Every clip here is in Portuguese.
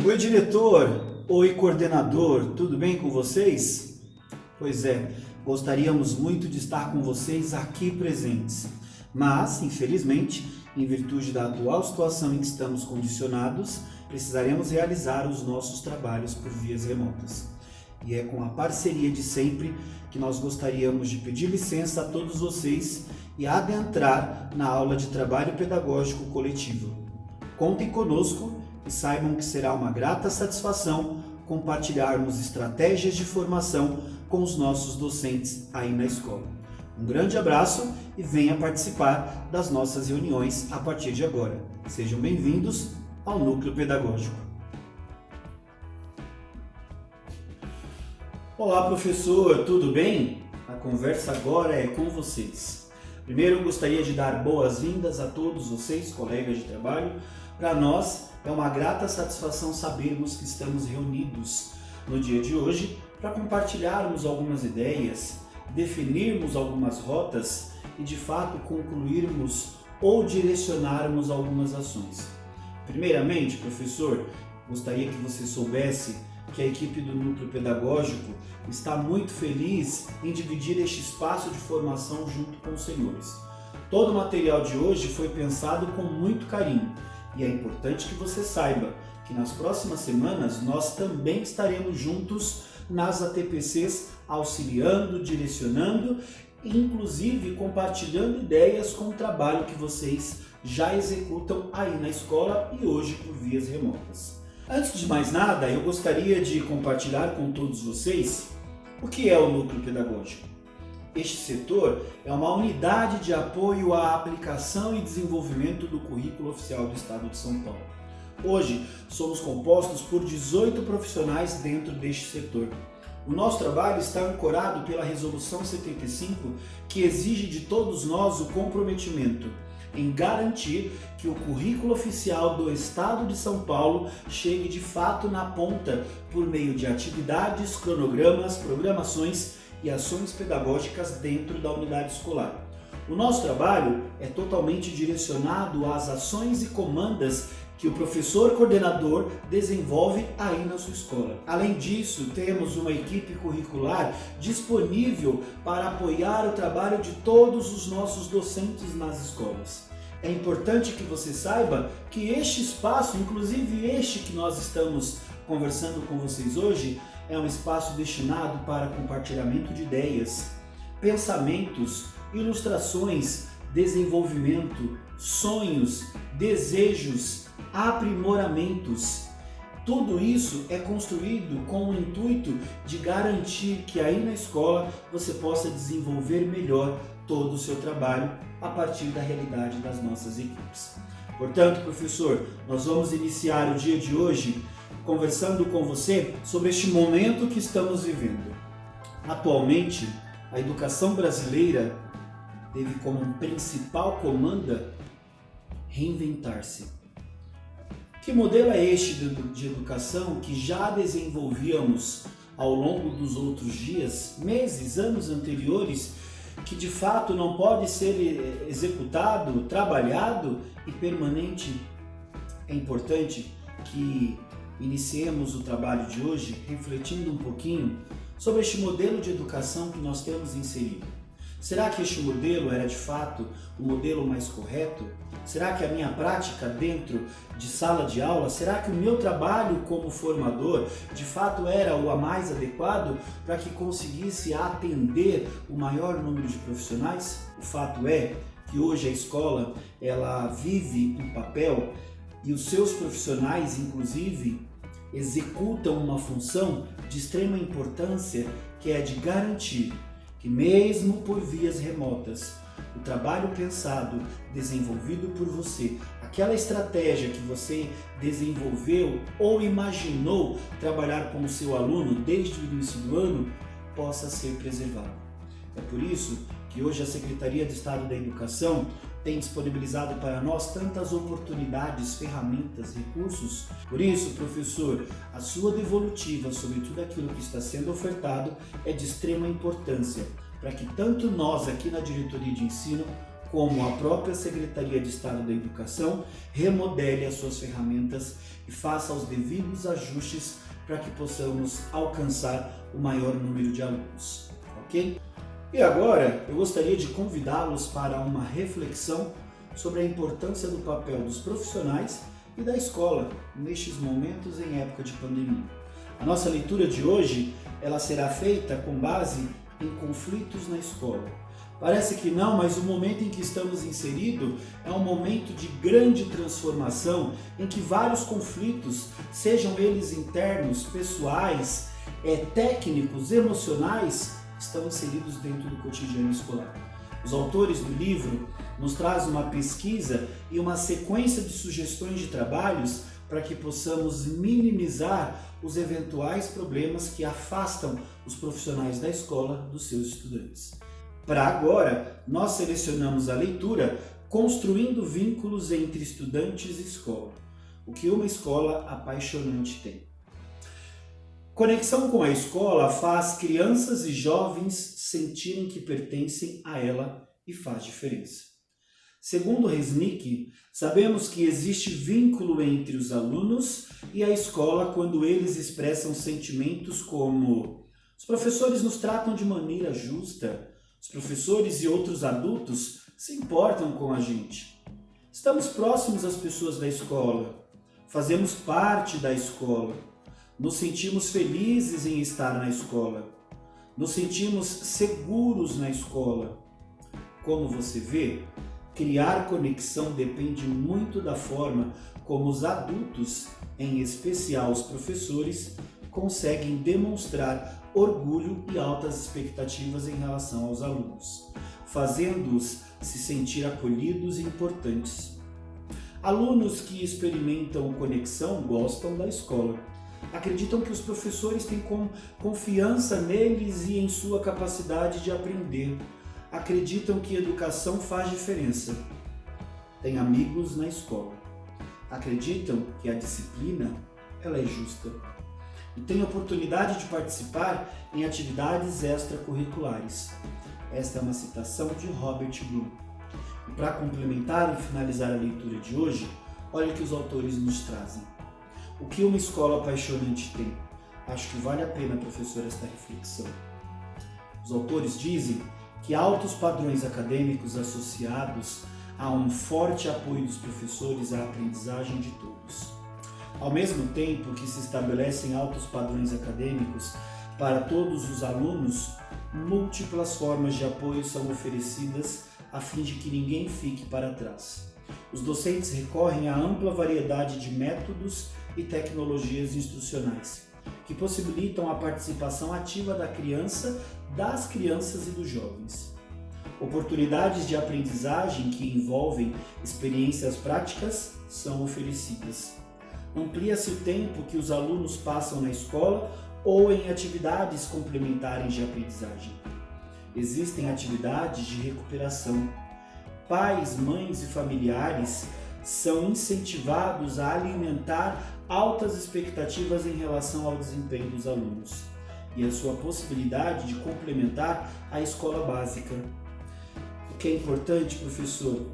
Oi, diretor! Oi, coordenador! Tudo bem com vocês? Pois é, gostaríamos muito de estar com vocês aqui presentes, mas, infelizmente, em virtude da atual situação em que estamos condicionados, precisaremos realizar os nossos trabalhos por vias remotas. E é com a parceria de sempre que nós gostaríamos de pedir licença a todos vocês e adentrar na aula de trabalho pedagógico coletivo. Contem conosco e saibam que será uma grata satisfação compartilharmos estratégias de formação com os nossos docentes aí na escola. Um grande abraço e venha participar das nossas reuniões a partir de agora. Sejam bem-vindos ao Núcleo Pedagógico. Olá, professor, tudo bem? A conversa agora é com vocês. Primeiro, eu gostaria de dar boas-vindas a todos vocês, colegas de trabalho. Para nós, é uma grata satisfação sabermos que estamos reunidos no dia de hoje para compartilharmos algumas ideias, definirmos algumas rotas e, de fato, concluirmos ou direcionarmos algumas ações. Primeiramente, professor, gostaria que você soubesse que a equipe do Núcleo Pedagógico está muito feliz em dividir este espaço de formação junto com os senhores. Todo o material de hoje foi pensado com muito carinho e é importante que você saiba que nas próximas semanas nós também estaremos juntos nas ATPCs, auxiliando, direcionando e inclusive compartilhando ideias com o trabalho que vocês já executam aí na escola e hoje por vias remotas. Antes de mais nada, eu gostaria de compartilhar com todos vocês o que é o Núcleo Pedagógico. Este setor é uma unidade de apoio à aplicação e desenvolvimento do currículo oficial do Estado de São Paulo. Hoje, somos compostos por 18 profissionais dentro deste setor. O nosso trabalho está ancorado pela Resolução 75, que exige de todos nós o comprometimento em garantir que o currículo oficial do Estado de São Paulo chegue de fato na ponta por meio de atividades, cronogramas, programações e ações pedagógicas dentro da unidade escolar. O nosso trabalho é totalmente direcionado às ações e comandas que o professor coordenador desenvolve aí na sua escola. Além disso, temos uma equipe curricular disponível para apoiar o trabalho de todos os nossos docentes nas escolas. É importante que você saiba que este espaço, inclusive este que nós estamos conversando com vocês hoje, é um espaço destinado para compartilhamento de ideias, pensamentos, ilustrações, desenvolvimento, sonhos, desejos, aprimoramentos. Tudo isso é construído com o intuito de garantir que aí na escola você possa desenvolver melhor todo o seu trabalho a partir da realidade das nossas equipes. Portanto, professor, nós vamos iniciar o dia de hoje conversando com você sobre este momento que estamos vivendo. Atualmente, a educação brasileira teve como principal comanda reinventar-se. Que modelo é este de educação que já desenvolvíamos ao longo dos outros dias, meses, anos anteriores, que de fato não pode ser executado, trabalhado e permanente? É importante que iniciemos o trabalho de hoje refletindo um pouquinho sobre este modelo de educação que nós temos inserido. Será que este modelo era de fato o modelo mais correto? Será que a minha prática dentro de sala de aula, será que o meu trabalho como formador de fato era o mais adequado para que conseguisse atender o maior número de profissionais? O fato é que hoje a escola ela vive um papel e os seus profissionais, inclusive, executam uma função de extrema importância, que é de garantir que mesmo por vias remotas, o trabalho pensado, desenvolvido por você, aquela estratégia que você desenvolveu ou imaginou trabalhar com o seu aluno desde o início do ano, possa ser preservado. É por isso que hoje a Secretaria de Estado da Educação tem disponibilizado para nós tantas oportunidades, ferramentas, recursos. Por isso, professor, a sua devolutiva sobre tudo aquilo que está sendo ofertado é de extrema importância, para que tanto nós aqui na diretoria de ensino, como a própria Secretaria de Estado da Educação remodele as suas ferramentas e faça os devidos ajustes para que possamos alcançar o maior número de alunos, ok? E agora eu gostaria de convidá-los para uma reflexão sobre a importância do papel dos profissionais e da escola nestes momentos em época de pandemia. A nossa leitura de hoje, ela será feita com base em conflitos na escola. Parece que não, mas o momento em que estamos inseridos é um momento de grande transformação, em que vários conflitos, sejam eles internos, pessoais, técnicos, emocionais, estão inseridos dentro do cotidiano escolar. Os autores do livro nos trazem uma pesquisa e uma sequência de sugestões de trabalhos para que possamos minimizar os eventuais problemas que afastam os profissionais da escola dos seus estudantes. Para agora, nós selecionamos a leitura Construindo Vínculos entre Estudantes e Escola, o que uma escola apaixonante tem. Conexão com a escola faz crianças e jovens sentirem que pertencem a ela e faz diferença. Segundo Resnick, sabemos que existe vínculo entre os alunos e a escola quando eles expressam sentimentos como: os professores nos tratam de maneira justa, os professores e outros adultos se importam com a gente, estamos próximos às pessoas da escola, fazemos parte da escola, nos sentimos felizes em estar na escola, nos sentimos seguros na escola. Como você vê, criar conexão depende muito da forma como os adultos, em especial os professores, conseguem demonstrar orgulho e altas expectativas em relação aos alunos, fazendo-os se sentir acolhidos e importantes. Alunos que experimentam conexão gostam da escola. Acreditam que os professores têm confiança neles e em sua capacidade de aprender. Acreditam que educação faz diferença. Têm amigos na escola. Acreditam que a disciplina ela é justa. E têm oportunidade de participar em atividades extracurriculares. Esta é uma citação de Robert Bloom. E para complementar e finalizar a leitura de hoje, olha o que os autores nos trazem. O que uma escola apaixonante tem? Acho que vale a pena, professor, esta reflexão. Os autores dizem que altos padrões acadêmicos associados a um forte apoio dos professores à aprendizagem de todos. Ao mesmo tempo que se estabelecem altos padrões acadêmicos para todos os alunos, múltiplas formas de apoio são oferecidas a fim de que ninguém fique para trás. Os docentes recorrem a ampla variedade de métodos e tecnologias instrucionais, que possibilitam a participação ativa da criança, das crianças e dos jovens. Oportunidades de aprendizagem que envolvem experiências práticas são oferecidas. Amplia-se o tempo que os alunos passam na escola ou em atividades complementares de aprendizagem. Existem atividades de recuperação. Pais, mães e familiares são incentivados a alimentar altas expectativas em relação ao desempenho dos alunos e a sua possibilidade de complementar a escola básica. O que é importante, professor,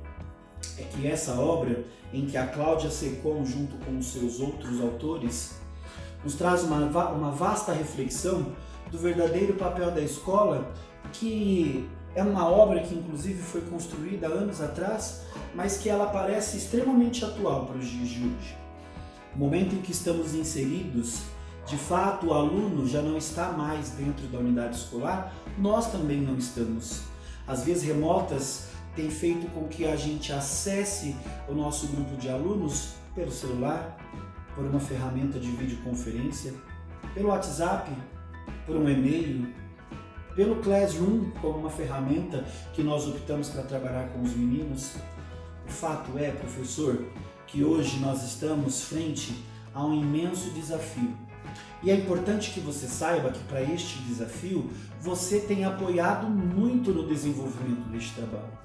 é que essa obra, em que a Cláudia Secom, junto com os seus outros autores, nos traz uma vasta reflexão do verdadeiro papel da escola, que é uma obra que inclusive foi construída anos atrás, mas que ela parece extremamente atual para os dias de hoje. No momento em que estamos inseridos, de fato o aluno já não está mais dentro da unidade escolar, nós também não estamos. As vias remotas têm feito com que a gente acesse o nosso grupo de alunos pelo celular, por uma ferramenta de videoconferência, pelo WhatsApp, por um e-mail, pelo Classroom, como uma ferramenta que nós optamos para trabalhar com os meninos. O fato é, professor, que hoje nós estamos frente a um imenso desafio. E é importante que você saiba que para este desafio, você tem apoiado muito no desenvolvimento deste trabalho.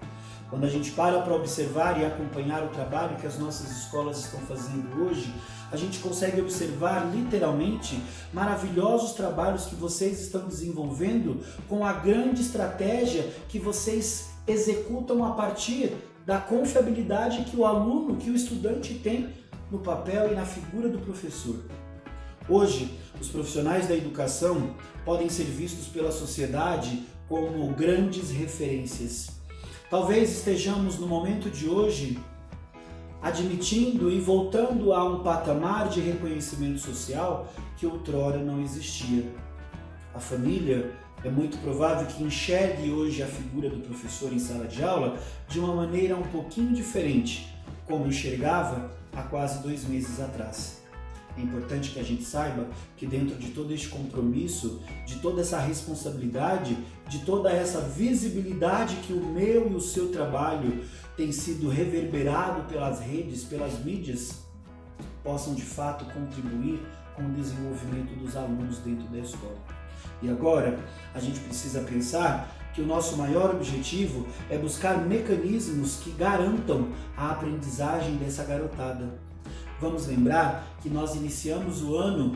Quando a gente para observar e acompanhar o trabalho que as nossas escolas estão fazendo hoje, a gente consegue observar literalmente maravilhosos trabalhos que vocês estão desenvolvendo com a grande estratégia que vocês executam a partir da confiabilidade que o aluno, que o estudante tem no papel e na figura do professor. Hoje, os profissionais da educação podem ser vistos pela sociedade como grandes referências. Talvez estejamos no momento de hoje admitindo e voltando a um patamar de reconhecimento social que outrora não existia. A família é muito provável que enxergue hoje a figura do professor em sala de aula de uma maneira um pouquinho diferente, como enxergava há quase 2 meses atrás. É importante que a gente saiba que dentro de todo este compromisso, de toda essa responsabilidade, de toda essa visibilidade que o meu e o seu trabalho tem sido reverberado pelas redes, pelas mídias, possam de fato contribuir com o desenvolvimento dos alunos dentro da escola. E agora, a gente precisa pensar que o nosso maior objetivo é buscar mecanismos que garantam a aprendizagem dessa garotada. Vamos lembrar que nós iniciamos o ano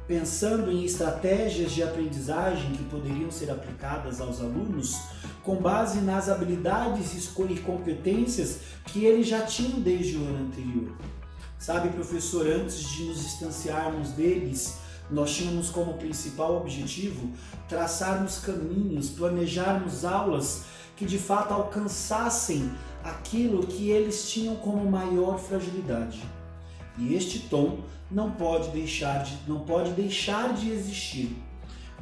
pensando em estratégias de aprendizagem que poderiam ser aplicadas aos alunos com base nas habilidades e competências que eles já tinham desde o ano anterior. Sabe, professor, antes de nos distanciarmos deles, nós tínhamos como principal objetivo traçarmos caminhos, planejarmos aulas que de fato alcançassem aquilo que eles tinham como maior fragilidade. E este tom não pode deixar de existir.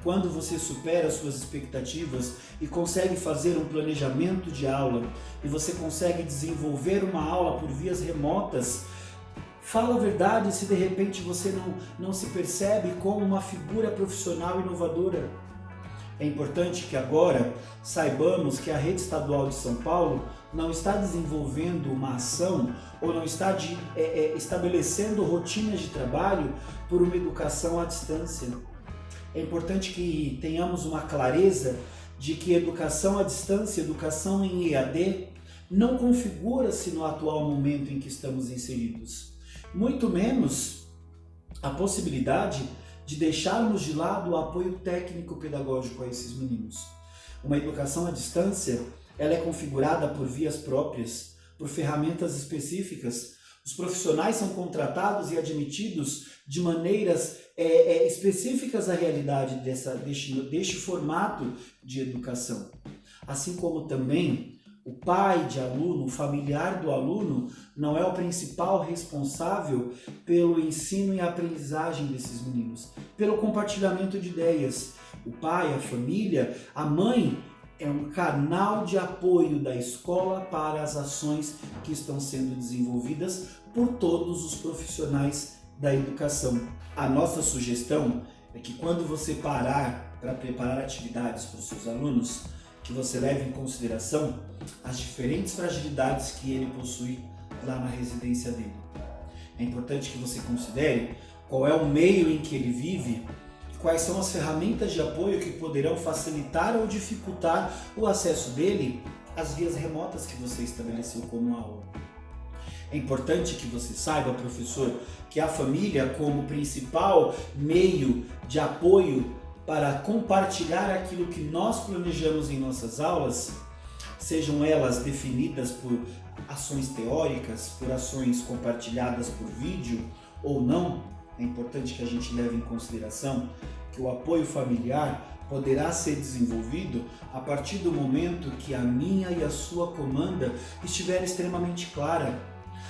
Quando você supera suas expectativas e consegue fazer um planejamento de aula e você consegue desenvolver uma aula por vias remotas, fala a verdade se de repente você não se percebe como uma figura profissional inovadora. É importante que agora saibamos que a Rede Estadual de São Paulo não está desenvolvendo uma ação ou não está estabelecendo rotinas de trabalho por uma educação à distância. É importante que tenhamos uma clareza de que educação à distância, educação em EAD, não configura-se no atual momento em que estamos inseridos. Muito menos a possibilidade de deixarmos de lado o apoio técnico-pedagógico a esses meninos. Uma educação à distância, ela é configurada por vias próprias, por ferramentas específicas. Os profissionais são contratados e admitidos de maneiras específicas à realidade deste formato de educação. Assim como também o pai de aluno, o familiar do aluno, não é o principal responsável pelo ensino e aprendizagem desses meninos, pelo compartilhamento de ideias. O pai, a família, a mãe é um canal de apoio da escola para as ações que estão sendo desenvolvidas por todos os profissionais da educação. A nossa sugestão é que quando você parar para preparar atividades para os seus alunos, que você leve em consideração as diferentes fragilidades que ele possui lá na residência dele. É importante que você considere qual é o meio em que ele vive, quais são as ferramentas de apoio que poderão facilitar ou dificultar o acesso dele às vias remotas que você estabeleceu como aula. É importante que você saiba, professor, que a família, como principal meio de apoio para compartilhar aquilo que nós planejamos em nossas aulas, sejam elas definidas por ações teóricas, por ações compartilhadas por vídeo ou não, é importante que a gente leve em consideração que o apoio familiar poderá ser desenvolvido a partir do momento que a minha e a sua comanda estiver extremamente clara.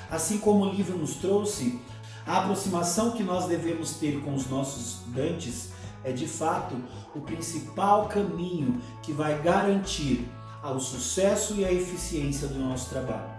Assim como o livro nos trouxe, a aproximação que nós devemos ter com os nossos estudantes é de fato o principal caminho que vai garantir o sucesso e a eficiência do nosso trabalho.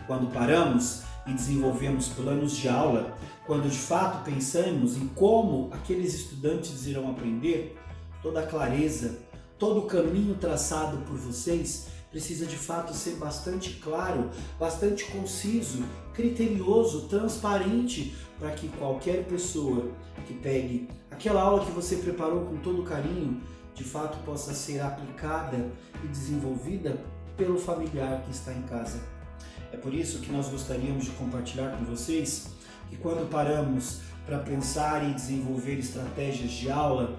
Quando paramos e desenvolvemos planos de aula, quando de fato pensamos em como aqueles estudantes irão aprender, toda a clareza, todo o caminho traçado por vocês precisa de fato ser bastante claro, bastante conciso, criterioso, transparente, para que qualquer pessoa que pegue aquela aula que você preparou com todo carinho, de fato possa ser aplicada e desenvolvida pelo familiar que está em casa. É por isso que nós gostaríamos de compartilhar com vocês que quando paramos para pensar e desenvolver estratégias de aula,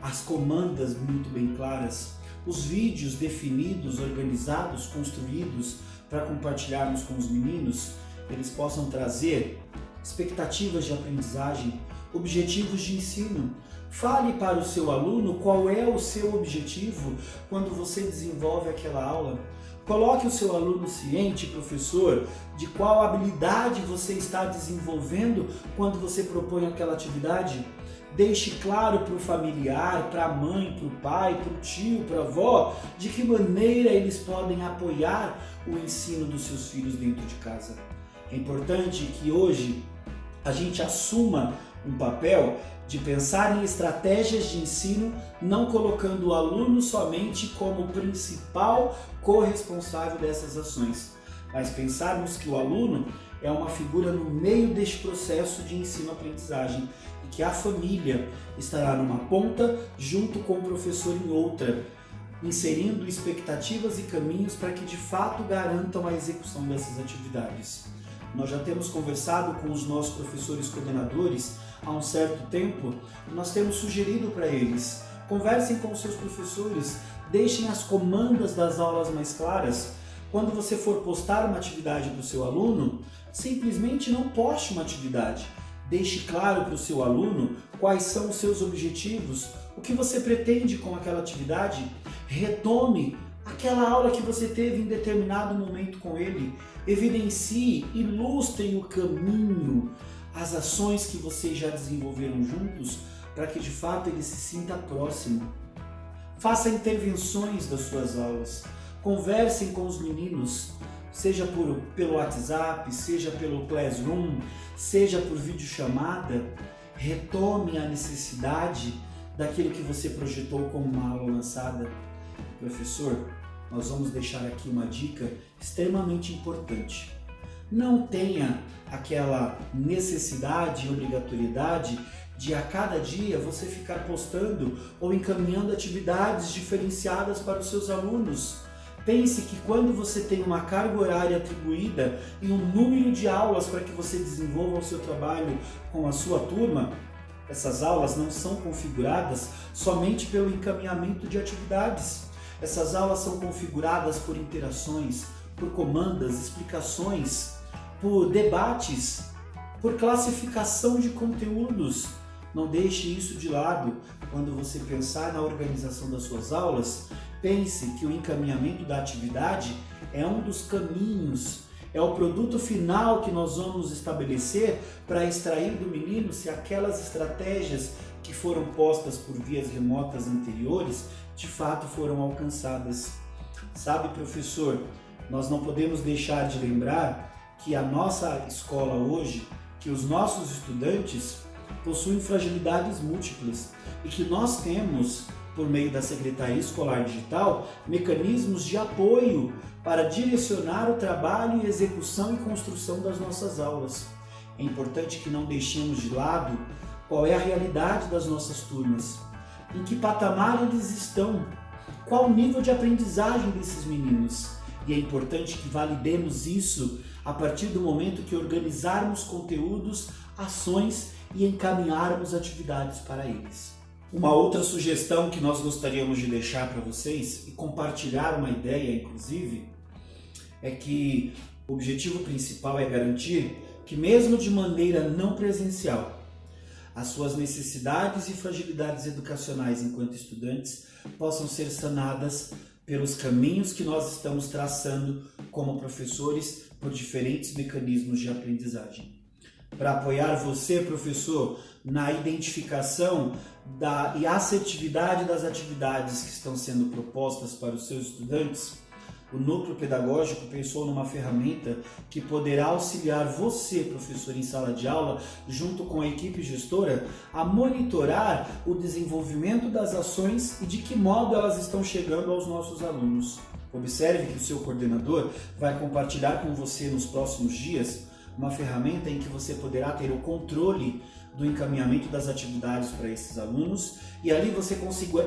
as comandas muito bem claras, os vídeos definidos, organizados, construídos para compartilharmos com os meninos, eles possam trazer expectativas de aprendizagem, objetivos de ensino. Fale para o seu aluno qual é o seu objetivo quando você desenvolve aquela aula. Coloque o seu aluno ciente, professor, de qual habilidade você está desenvolvendo quando você propõe aquela atividade. Deixe claro para o familiar, para a mãe, para o pai, para o tio, para a avó, de que maneira eles podem apoiar o ensino dos seus filhos dentro de casa. É importante que hoje a gente assuma um papel de pensar em estratégias de ensino, não colocando o aluno somente como principal corresponsável dessas ações, mas pensarmos que o aluno é uma figura no meio deste processo de ensino-aprendizagem e que a família estará numa ponta junto com o professor em outra, inserindo expectativas e caminhos para que de fato garantam a execução dessas atividades. Nós já temos conversado com os nossos professores coordenadores há um certo tempo e nós temos sugerido para eles: conversem com os seus professores, deixem as comandas das aulas mais claras. Quando você for postar uma atividade para o seu aluno, simplesmente não poste uma atividade. Deixe claro para o seu aluno quais são os seus objetivos, o que você pretende com aquela atividade. Retome aquela aula que você teve em determinado momento com ele. Evidencie, ilustrem o caminho, as ações que vocês já desenvolveram juntos, para que de fato ele se sinta próximo. Faça intervenções das suas aulas. Conversem com os meninos, seja pelo WhatsApp, seja pelo Classroom, seja por videochamada. Retome a necessidade daquilo que você projetou como uma aula lançada. Professor, nós vamos deixar aqui uma dica extremamente importante. Não tenha aquela necessidade e obrigatoriedade de a cada dia você ficar postando ou encaminhando atividades diferenciadas para os seus alunos. Pense que quando você tem uma carga horária atribuída e um número de aulas para que você desenvolva o seu trabalho com a sua turma, essas aulas não são configuradas somente pelo encaminhamento de atividades. Essas aulas são configuradas por interações, por comandas, explicações, por debates, por classificação de conteúdos. Não deixe isso de lado. Quando você pensar na organização das suas aulas, pense que o encaminhamento da atividade é um dos caminhos, é o produto final que nós vamos estabelecer para extrair do menino se aquelas estratégias que foram postas por vias remotas anteriores de fato foram alcançadas. Sabe, professor, nós não podemos deixar de lembrar que a nossa escola hoje, que os nossos estudantes possuem fragilidades múltiplas e que nós temos, por meio da Secretaria Escolar Digital, mecanismos de apoio para direcionar o trabalho e execução e construção das nossas aulas. É importante que não deixemos de lado qual é a realidade das nossas turmas, em que patamar eles estão, qual o nível de aprendizagem desses meninos. E é importante que validemos isso a partir do momento que organizarmos conteúdos, ações e encaminharmos atividades para eles. Uma outra sugestão que nós gostaríamos de deixar para vocês e compartilhar uma ideia, inclusive, é que o objetivo principal é garantir que, mesmo de maneira não presencial, as suas necessidades e fragilidades educacionais enquanto estudantes possam ser sanadas pelos caminhos que nós estamos traçando como professores por diferentes mecanismos de aprendizagem. Para apoiar você, professor, na identificação e assertividade das atividades que estão sendo propostas para os seus estudantes, o Núcleo Pedagógico pensou numa ferramenta que poderá auxiliar você, professor, em sala de aula, junto com a equipe gestora, a monitorar o desenvolvimento das ações e de que modo elas estão chegando aos nossos alunos. Observe que o seu coordenador vai compartilhar com você nos próximos dias uma ferramenta em que você poderá ter o controle do encaminhamento das atividades para esses alunos e ali você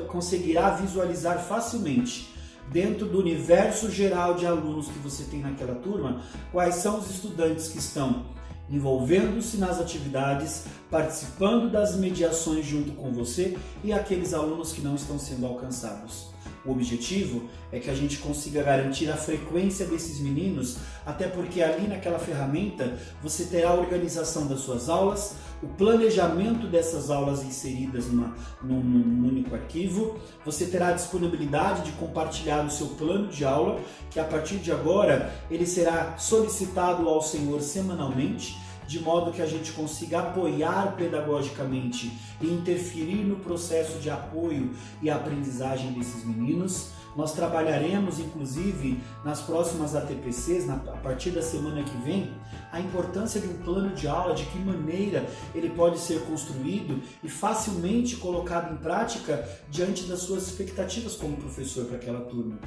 conseguirá visualizar facilmente, dentro do universo geral de alunos que você tem naquela turma, quais são os estudantes que estão envolvendo-se nas atividades, participando das mediações junto com você e aqueles alunos que não estão sendo alcançados. O objetivo é que a gente consiga garantir a frequência desses meninos, até porque ali naquela ferramenta você terá a organização das suas aulas, o planejamento dessas aulas inseridas num único arquivo, você terá a disponibilidade de compartilhar o seu plano de aula, que a partir de agora ele será solicitado ao senhor semanalmente, de modo que a gente consiga apoiar pedagogicamente e interferir no processo de apoio e aprendizagem desses meninos. Nós trabalharemos, inclusive, nas próximas ATPCs, a partir da semana que vem, a importância de um plano de aula, de que maneira ele pode ser construído e facilmente colocado em prática diante das suas expectativas como professor para aquela turma.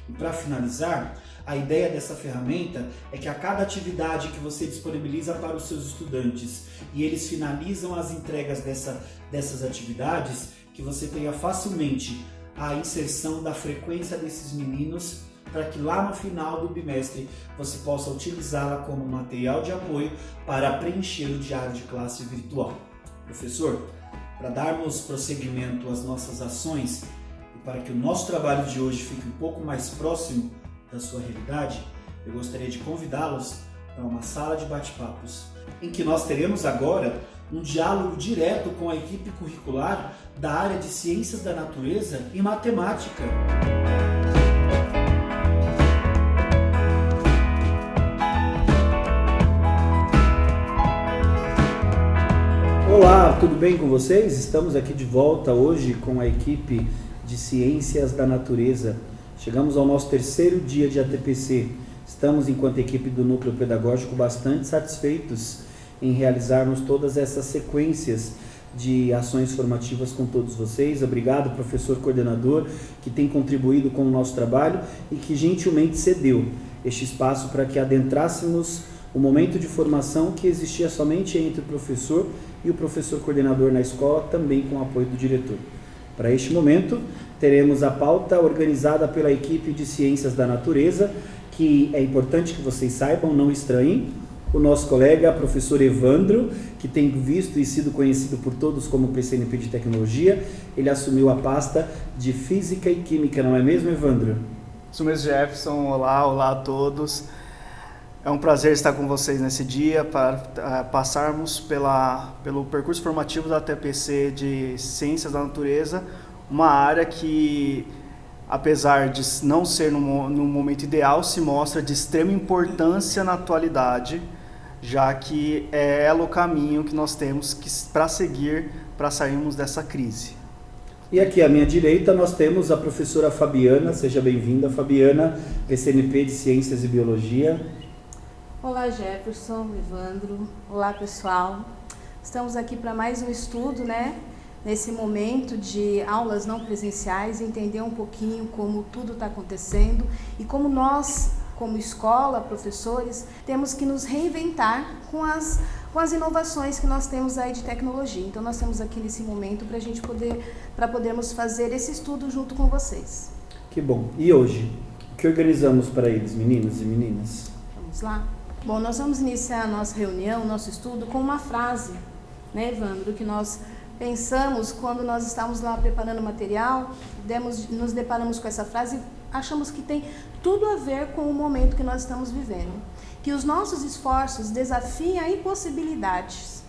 E para finalizar, a ideia dessa ferramenta é que a cada atividade que você disponibiliza para os seus estudantes e eles finalizam as entregas dessas atividades, que você tenha facilmente a inserção da frequência desses meninos para que lá no final do bimestre você possa utilizá-la como material de apoio para preencher o diário de classe virtual. Professor, para darmos prosseguimento às nossas ações e para que o nosso trabalho de hoje fique um pouco mais próximo da sua realidade, eu gostaria de convidá-los para uma sala de bate-papos, em que nós teremos agora um diálogo direto com a equipe curricular da área de Ciências da Natureza e Matemática. Olá, tudo bem com vocês? Estamos aqui de volta hoje com a equipe de Ciências da Natureza. Chegamos ao nosso terceiro dia de ATPC. Estamos, enquanto equipe do Núcleo Pedagógico, bastante satisfeitos em realizarmos todas essas sequências de ações formativas com todos vocês. Obrigado, professor coordenador, que tem contribuído com o nosso trabalho e que gentilmente cedeu este espaço para que adentrássemos o momento de formação que existia somente entre o professor e o professor coordenador na escola, também com o apoio do diretor. Para este momento, teremos a pauta organizada pela equipe de Ciências da Natureza, que é importante que vocês saibam, não estranhem, o nosso colega, professor Evandro, que tem visto e sido conhecido por todos como PCNP de Tecnologia, ele assumiu a pasta de Física e Química, não é mesmo, Evandro? Isso mesmo, Jefferson. Olá a todos. É um prazer estar com vocês nesse dia para passarmos pelo percurso formativo da ATPC de Ciências da Natureza, uma área que, apesar de não ser no momento ideal, se mostra de extrema importância na atualidade, já que é o caminho que nós temos para seguir para sairmos dessa crise. E aqui à minha direita nós temos a professora Fabiana. Seja bem-vinda, Fabiana, PCNP de Ciências e Biologia. Olá, Jefferson, Evandro. Olá, pessoal. Estamos aqui para mais um estudo, nesse momento de aulas não presenciais, entender um pouquinho como tudo está acontecendo e como nós, como escola, professores, temos que nos reinventar com as inovações que nós temos aí de tecnologia. Então, nós temos aqui nesse momento para podermos fazer esse estudo junto com vocês. Que bom. E hoje, o que organizamos para eles, meninos e meninas? Vamos lá? Bom, nós vamos iniciar a nossa reunião, nosso estudo, com uma frase, Evandro, que nós pensamos quando nós estávamos lá preparando o material, nos deparamos com essa frase e achamos que tem tudo a ver com o momento que nós estamos vivendo. Que os nossos esforços desafiem a impossibilidades.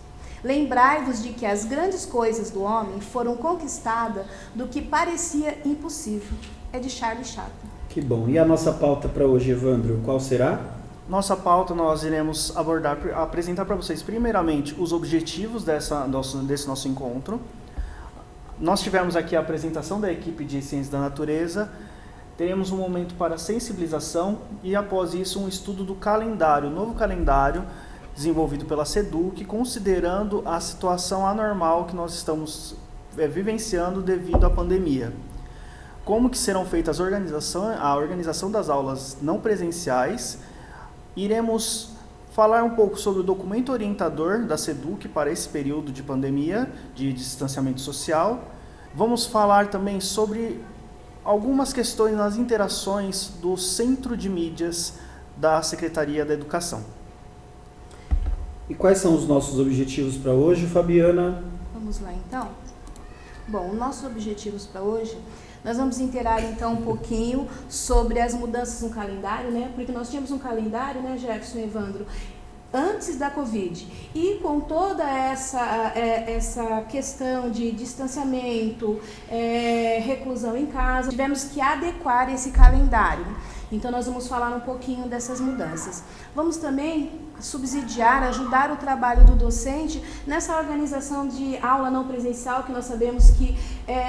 Lembrai-vos de que as grandes coisas do homem foram conquistadas do que parecia impossível. É de Charles Chaplin. Que bom. E a nossa pauta para hoje, Evandro, qual será? Nossa pauta, nós iremos apresentar para vocês, primeiramente, os objetivos desse nosso encontro. Nós tivemos aqui a apresentação da equipe de Ciências da Natureza, teremos um momento para sensibilização e, após isso, um estudo do calendário, novo calendário desenvolvido pela SEDUC, considerando a situação anormal que nós estamos vivenciando devido à pandemia. Como que serão feitas a organização das aulas não presenciais. Iremos falar um pouco sobre o documento orientador da SEDUC para esse período de pandemia, de distanciamento social. Vamos falar também sobre algumas questões nas interações do Centro de Mídias da Secretaria da Educação. E quais são os nossos objetivos para hoje, Fabiana? Vamos lá, então. Bom, os nossos objetivos para hoje, Nós vamos inteirar então um pouquinho sobre as mudanças no calendário, né? Porque nós tínhamos um calendário, né, Jefferson e Evandro, antes da Covid. E com toda essa questão de distanciamento, reclusão em casa, tivemos que adequar esse calendário. Então nós vamos falar um pouquinho dessas mudanças. Vamos também subsidiar, ajudar o trabalho do docente nessa organização de aula não presencial, que nós sabemos que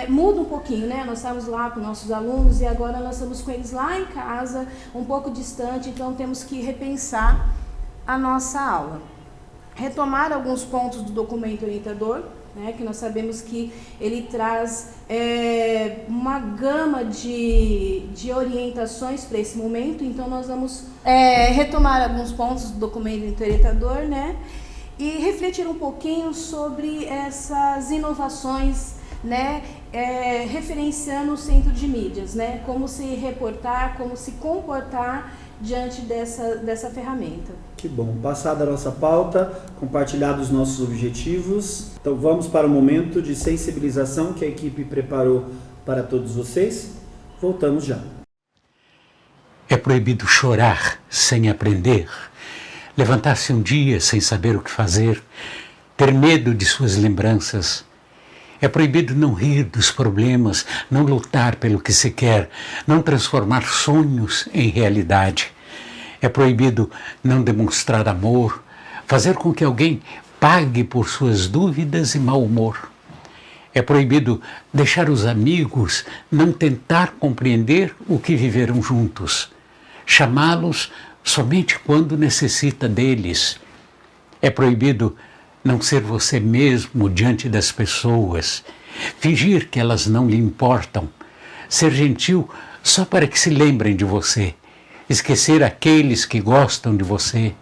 muda um pouquinho, né? Nós estamos lá com nossos alunos e agora nós estamos com eles lá em casa, um pouco distante, então temos que repensar a nossa aula. Retomar alguns pontos do documento orientador, né, que nós sabemos que ele traz uma gama de orientações para esse momento, então nós vamos retomar alguns pontos do documento orientador, né, e refletir um pouquinho sobre essas inovações, né, referenciando o centro de mídias, né, como se reportar, como se comportar diante dessa ferramenta. Que bom. Passada a nossa pauta, compartilhados os nossos objetivos, então vamos para o momento de sensibilização que a equipe preparou para todos vocês. Voltamos já. É proibido chorar sem aprender, levantar-se um dia sem saber o que fazer, ter medo de suas lembranças. É proibido não rir dos problemas, não lutar pelo que se quer, não transformar sonhos em realidade. É proibido não demonstrar amor, fazer com que alguém pague por suas dúvidas e mau humor. É proibido deixar os amigos não tentar compreender o que viveram juntos, chamá-los somente quando necessita deles. É proibido não ser você mesmo diante das pessoas, fingir que elas não lhe importam, ser gentil só para que se lembrem de você, esquecer aqueles que gostam de você.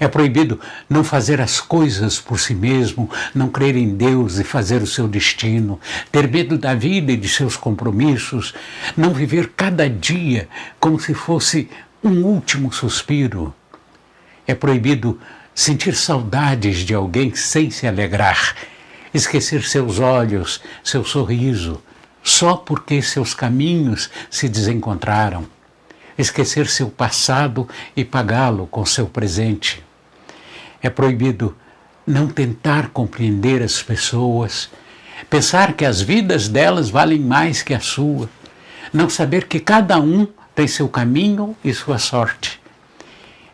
É proibido não fazer as coisas por si mesmo, não crer em Deus e fazer o seu destino, ter medo da vida e de seus compromissos, não viver cada dia como se fosse um último suspiro. É proibido sentir saudades de alguém sem se alegrar, esquecer seus olhos, seu sorriso, só porque seus caminhos se desencontraram, esquecer seu passado e pagá-lo com seu presente. É proibido não tentar compreender as pessoas, pensar que as vidas delas valem mais que a sua, não saber que cada um tem seu caminho e sua sorte.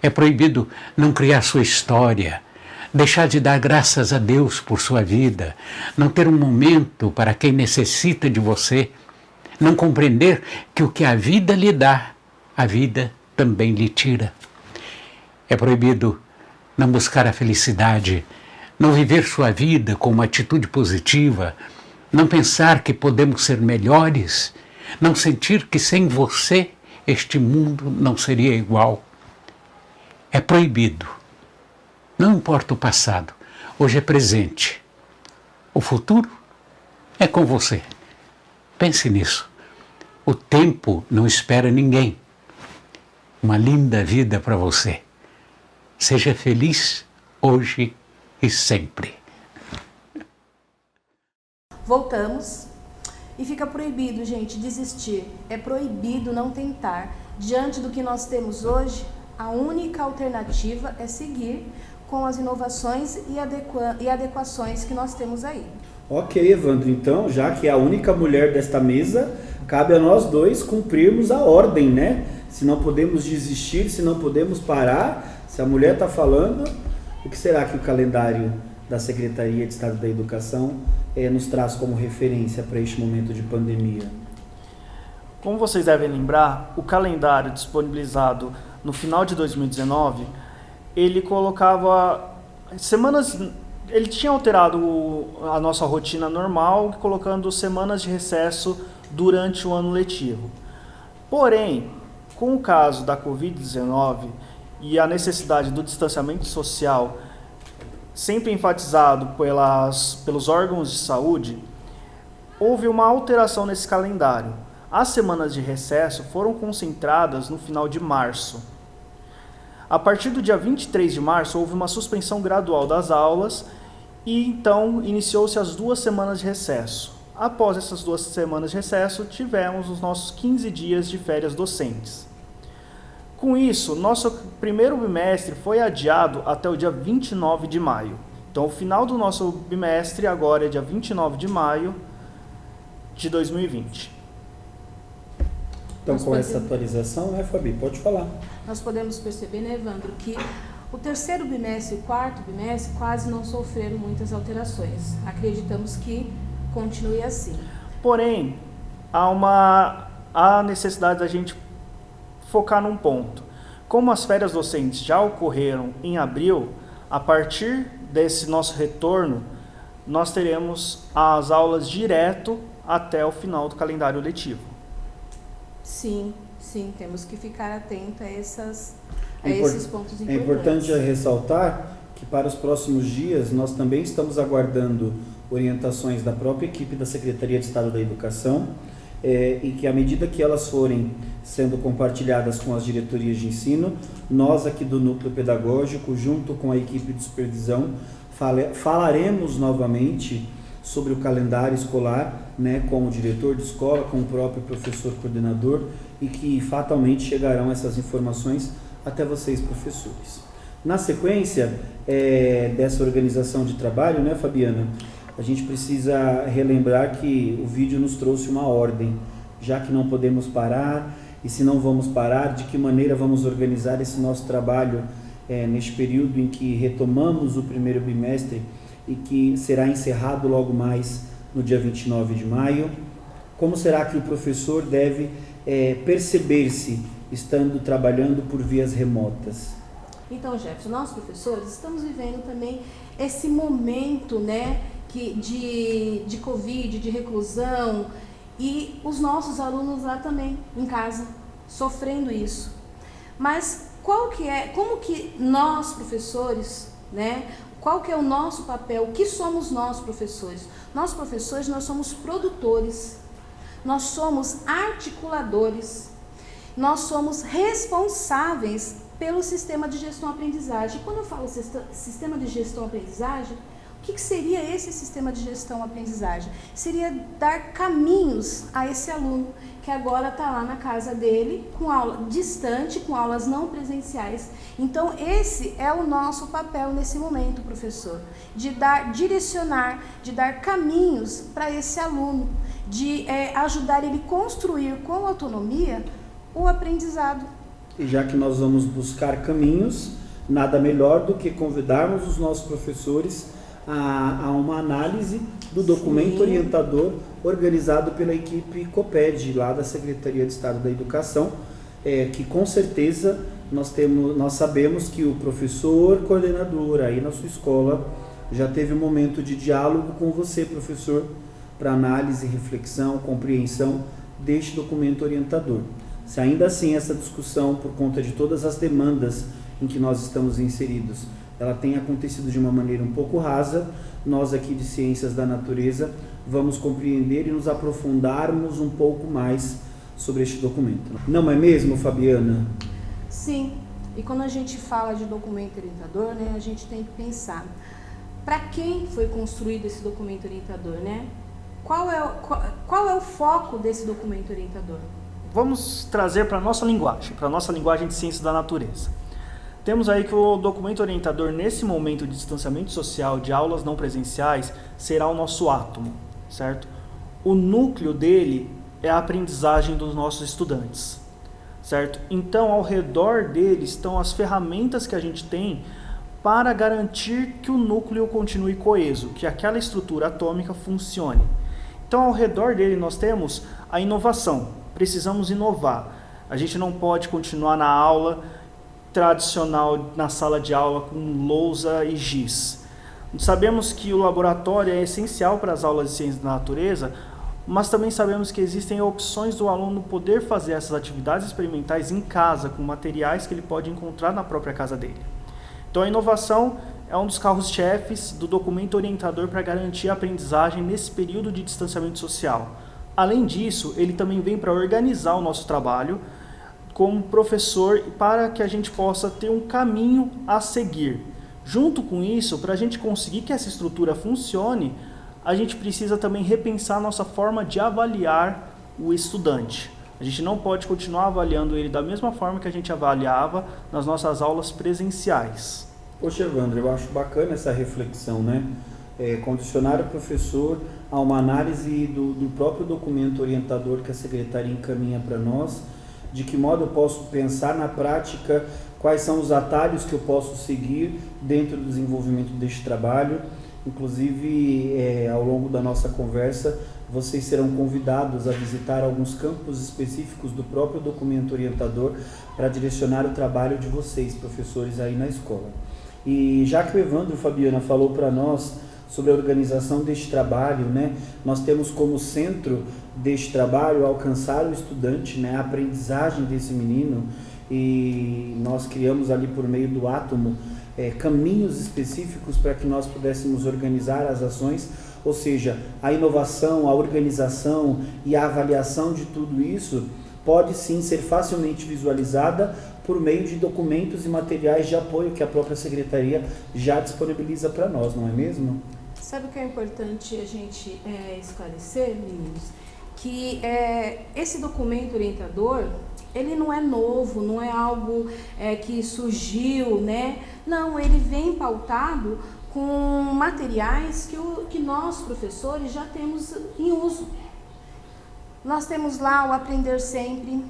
É proibido não criar sua história, deixar de dar graças a Deus por sua vida, não ter um momento para quem necessita de você, não compreender que o que a vida lhe dá, a vida também lhe tira. É proibido não buscar a felicidade, não viver sua vida com uma atitude positiva, não pensar que podemos ser melhores, não sentir que sem você este mundo não seria igual. É proibido. Não importa o passado, hoje é presente. O futuro é com você. Pense nisso. O tempo não espera ninguém. Uma linda vida para você. Seja feliz hoje e sempre. Voltamos. E fica proibido, gente, desistir. É proibido não tentar. Diante do que nós temos hoje, a única alternativa é seguir com as inovações e adequações que nós temos aí. Ok, Evandro, então, já que é a única mulher desta mesa, cabe a nós dois cumprirmos a ordem, né? Se não podemos desistir, se não podemos parar, se a mulher está falando, o que será que o calendário da Secretaria de Estado da Educação nos traz como referência para este momento de pandemia? Como vocês devem lembrar, o calendário disponibilizado no final de 2019, ele colocava semanas, ele tinha alterado a nossa rotina normal, colocando semanas de recesso durante o ano letivo. Porém, com o caso da Covid-19 e a necessidade do distanciamento social, sempre enfatizado pelos órgãos de saúde, houve uma alteração nesse calendário. As semanas de recesso foram concentradas no final de março. A partir do dia 23 de março, houve uma suspensão gradual das aulas e então iniciou-se as 2 semanas de recesso. Após essas 2 semanas de recesso, tivemos os nossos 15 dias de férias docentes. Com isso, nosso primeiro bimestre foi adiado até o dia 29 de maio. Então, o final do nosso bimestre agora é dia 29 de maio de 2020. Então, com essa atualização, né, Fabi? Pode falar. Nós podemos perceber, né, Evandro, que o terceiro bimestre e o quarto bimestre quase não sofreram muitas alterações. Acreditamos que continue assim. Porém, há necessidade da gente focar num ponto. Como as férias docentes já ocorreram em abril, a partir desse nosso retorno, nós teremos as aulas direto até o final do calendário letivo. Sim, temos que ficar atento a esses pontos importantes. É importante ressaltar que para os próximos dias nós também estamos aguardando orientações da própria equipe da Secretaria de Estado da Educação e que à medida que elas forem sendo compartilhadas com as diretorias de ensino, nós aqui do Núcleo Pedagógico, junto com a equipe de supervisão, falaremos novamente sobre o calendário escolar, né, com o diretor de escola, com o próprio professor coordenador, e que fatalmente chegarão essas informações até vocês, professores. Na sequência dessa organização de trabalho, né, Fabiana, a gente precisa relembrar que o vídeo nos trouxe uma ordem, já que não podemos parar, e se não vamos parar, de que maneira vamos organizar esse nosso trabalho neste período em que retomamos o primeiro bimestre e que será encerrado logo mais no dia 29 de maio. Como será que o professor deve perceber-se estando trabalhando por vias remotas? Então, Jefferson, nós professores estamos vivendo também esse momento, né, de Covid, de reclusão, e os nossos alunos lá também, em casa, sofrendo isso. Mas como que nós professores, né, qual que é o nosso papel? O que somos nós professores? Nós professores, nós somos produtores, nós somos articuladores, nós somos responsáveis pelo sistema de gestão-aprendizagem. Quando eu falo sistema de gestão-aprendizagem, o que seria esse sistema de gestão-aprendizagem? Seria dar caminhos a esse aluno que agora está lá na casa dele, com aula distante, com aulas não presenciais. Então, esse é o nosso papel nesse momento, professor, de direcionar, de dar caminhos para esse aluno, de ajudar ele a construir com autonomia o aprendizado. E já que nós vamos buscar caminhos, nada melhor do que convidarmos os nossos professores a uma análise do documento orientador organizado pela equipe COPED, lá da Secretaria de Estado da Educação, que com certeza nós sabemos que o professor coordenador aí na sua escola já teve um momento de diálogo com você, professor, para análise, reflexão, compreensão deste documento orientador. Se ainda assim essa discussão, por conta de todas as demandas em que nós estamos inseridos, ela tem acontecido de uma maneira um pouco rasa, nós aqui de Ciências da Natureza vamos compreender e nos aprofundarmos um pouco mais sobre este documento. Não é mesmo, Fabiana? Sim, e quando a gente fala de documento orientador, né, a gente tem que pensar, para quem foi construído esse documento orientador, né? Qual é o foco desse documento orientador? Vamos trazer para a nossa linguagem de Ciências da Natureza. Temos aí que o documento orientador, nesse momento de distanciamento social, de aulas não presenciais, será o nosso átomo, certo? O núcleo dele é a aprendizagem dos nossos estudantes, certo? Então, ao redor dele estão as ferramentas que a gente tem para garantir que o núcleo continue coeso, que aquela estrutura atômica funcione. Então, ao redor dele nós temos a inovação. Precisamos inovar. A gente não pode continuar na aula tradicional, na sala de aula, com lousa e giz. Sabemos que o laboratório é essencial para as aulas de Ciências da Natureza, mas também sabemos que existem opções do aluno poder fazer essas atividades experimentais em casa, com materiais que ele pode encontrar na própria casa dele. Então, a inovação é um dos carros-chefes do documento orientador para garantir a aprendizagem nesse período de distanciamento social. Além disso, ele também vem para organizar o nosso trabalho como professor para que a gente possa ter um caminho a seguir. Junto com isso, para a gente conseguir que essa estrutura funcione, a gente precisa também repensar a nossa forma de avaliar o estudante. A gente não pode continuar avaliando ele da mesma forma que a gente avaliava nas nossas aulas presenciais. Poxa, Evandro, eu acho bacana essa reflexão, né? Condicionar o professor a uma análise do próprio documento orientador que a secretaria encaminha para nós, de que modo eu posso pensar na prática, quais são os atalhos que eu posso seguir dentro do desenvolvimento deste trabalho. Inclusive, ao longo da nossa conversa, vocês serão convidados a visitar alguns campos específicos do próprio documento orientador para direcionar o trabalho de vocês, professores, aí na escola. E já que o Evandro, Fabiana, falou para nós sobre a organização deste trabalho, né, nós temos como centro deste trabalho alcançar o estudante, né, a aprendizagem desse menino, e nós criamos ali por meio do átomo caminhos específicos para que nós pudéssemos organizar as ações, ou seja, a inovação, a organização e a avaliação de tudo isso pode sim ser facilmente visualizada por meio de documentos e materiais de apoio que a própria secretaria já disponibiliza para nós, não é mesmo? Sabe o que é importante a gente esclarecer, meninos? Que esse documento orientador, ele não é novo, não é algo que surgiu, né? Não, ele vem pautado com materiais que nós, professores, já temos em uso. Nós temos lá o Aprender Sempre,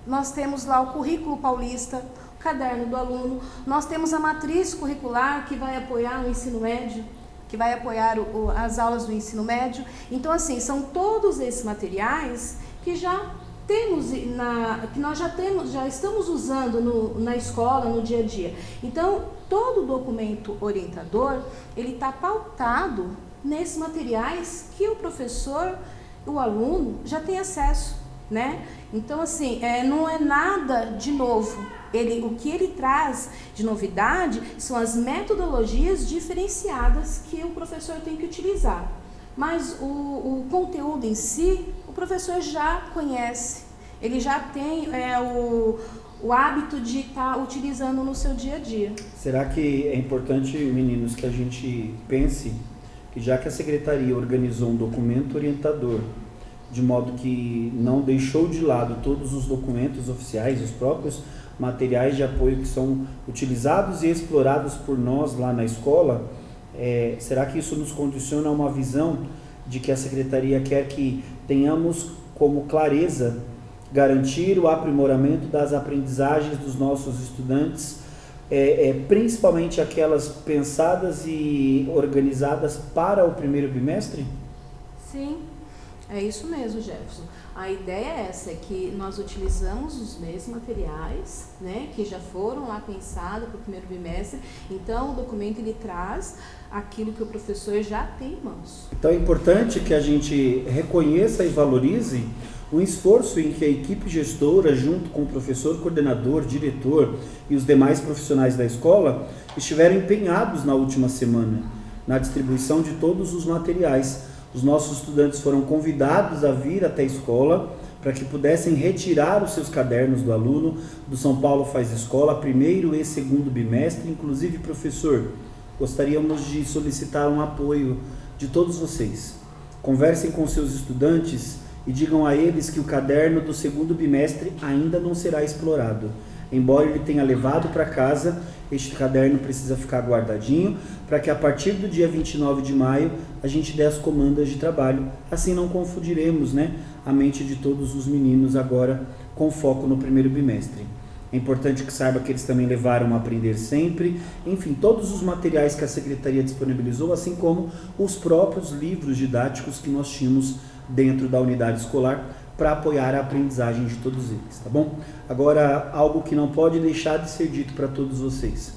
nós temos lá o Currículo Paulista, o Caderno do Aluno, nós temos a Matriz Curricular, que vai apoiar o ensino médio, que vai apoiar as aulas do ensino médio. Então, assim, são todos esses materiais que já temos, que nós já estamos usando na escola, no dia a dia. Então, todo documento orientador, ele está pautado nesses materiais que o professor, o aluno, já tem acesso, né? Então, assim, não é nada de novo. O que ele traz de novidade são as metodologias diferenciadas que o professor tem que utilizar. Mas o conteúdo em si, o professor já conhece, ele já tem o hábito de estar utilizando no seu dia a dia. Será que é importante, meninos, que a gente pense que já que a secretaria organizou um documento orientador, de modo que não deixou de lado todos os documentos oficiais, os próprios materiais de apoio que são utilizados e explorados por nós lá na escola, será que isso nos condiciona a uma visão de que a secretaria quer que tenhamos como clareza garantir o aprimoramento das aprendizagens dos nossos estudantes, principalmente aquelas pensadas e organizadas para o primeiro bimestre? Sim, é isso mesmo, Jefferson. A ideia é essa, que nós utilizamos os mesmos materiais, né, que já foram lá pensados para o primeiro bimestre. Então, o documento ele traz aquilo que o professor já tem em mãos. Então, é importante que a gente reconheça e valorize o esforço em que a equipe gestora, junto com o professor coordenador, diretor e os demais profissionais da escola, estiveram empenhados na última semana na distribuição de todos os materiais. Os nossos estudantes foram convidados a vir até a escola para que pudessem retirar os seus cadernos do aluno do São Paulo Faz Escola, primeiro e segundo bimestre. Inclusive, professor, gostaríamos de solicitar um apoio de todos vocês. Conversem com seus estudantes e digam a eles que o caderno do segundo bimestre ainda não será explorado. Embora ele tenha levado para casa, este caderno precisa ficar guardadinho para que a partir do dia 29 de maio a gente dê as comandas de trabalho. Assim não confundiremos, né, a mente de todos os meninos agora com foco no primeiro bimestre. É importante que saiba que eles também levaram a Aprender Sempre, enfim, todos os materiais que a secretaria disponibilizou, assim como os próprios livros didáticos que nós tínhamos dentro da unidade escolar para apoiar a aprendizagem de todos eles, tá bom? Agora, algo que não pode deixar de ser dito para todos vocês.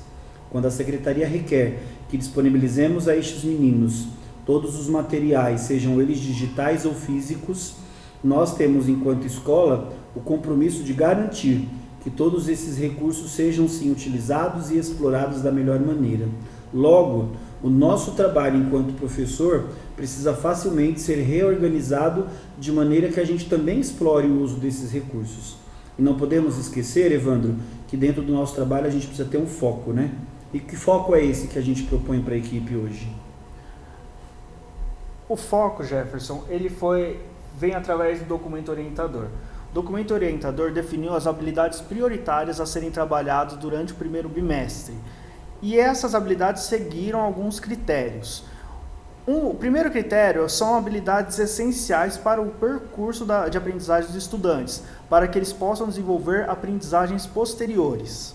Quando a secretaria requer que disponibilizemos a estes meninos todos os materiais, sejam eles digitais ou físicos, nós temos, enquanto escola, o compromisso de garantir que todos esses recursos sejam sim utilizados e explorados da melhor maneira. Logo, o nosso trabalho enquanto professor precisa facilmente ser reorganizado de maneira que a gente também explore o uso desses recursos. E não podemos esquecer, Evandro, que dentro do nosso trabalho a gente precisa ter um foco, né? E que foco é esse que a gente propõe para a equipe hoje? O foco, Jefferson, vem através do documento orientador. O documento orientador definiu as habilidades prioritárias a serem trabalhadas durante o primeiro bimestre. E essas habilidades seguiram alguns critérios. O primeiro critério são habilidades essenciais para o percurso de aprendizagem dos estudantes, para que eles possam desenvolver aprendizagens posteriores.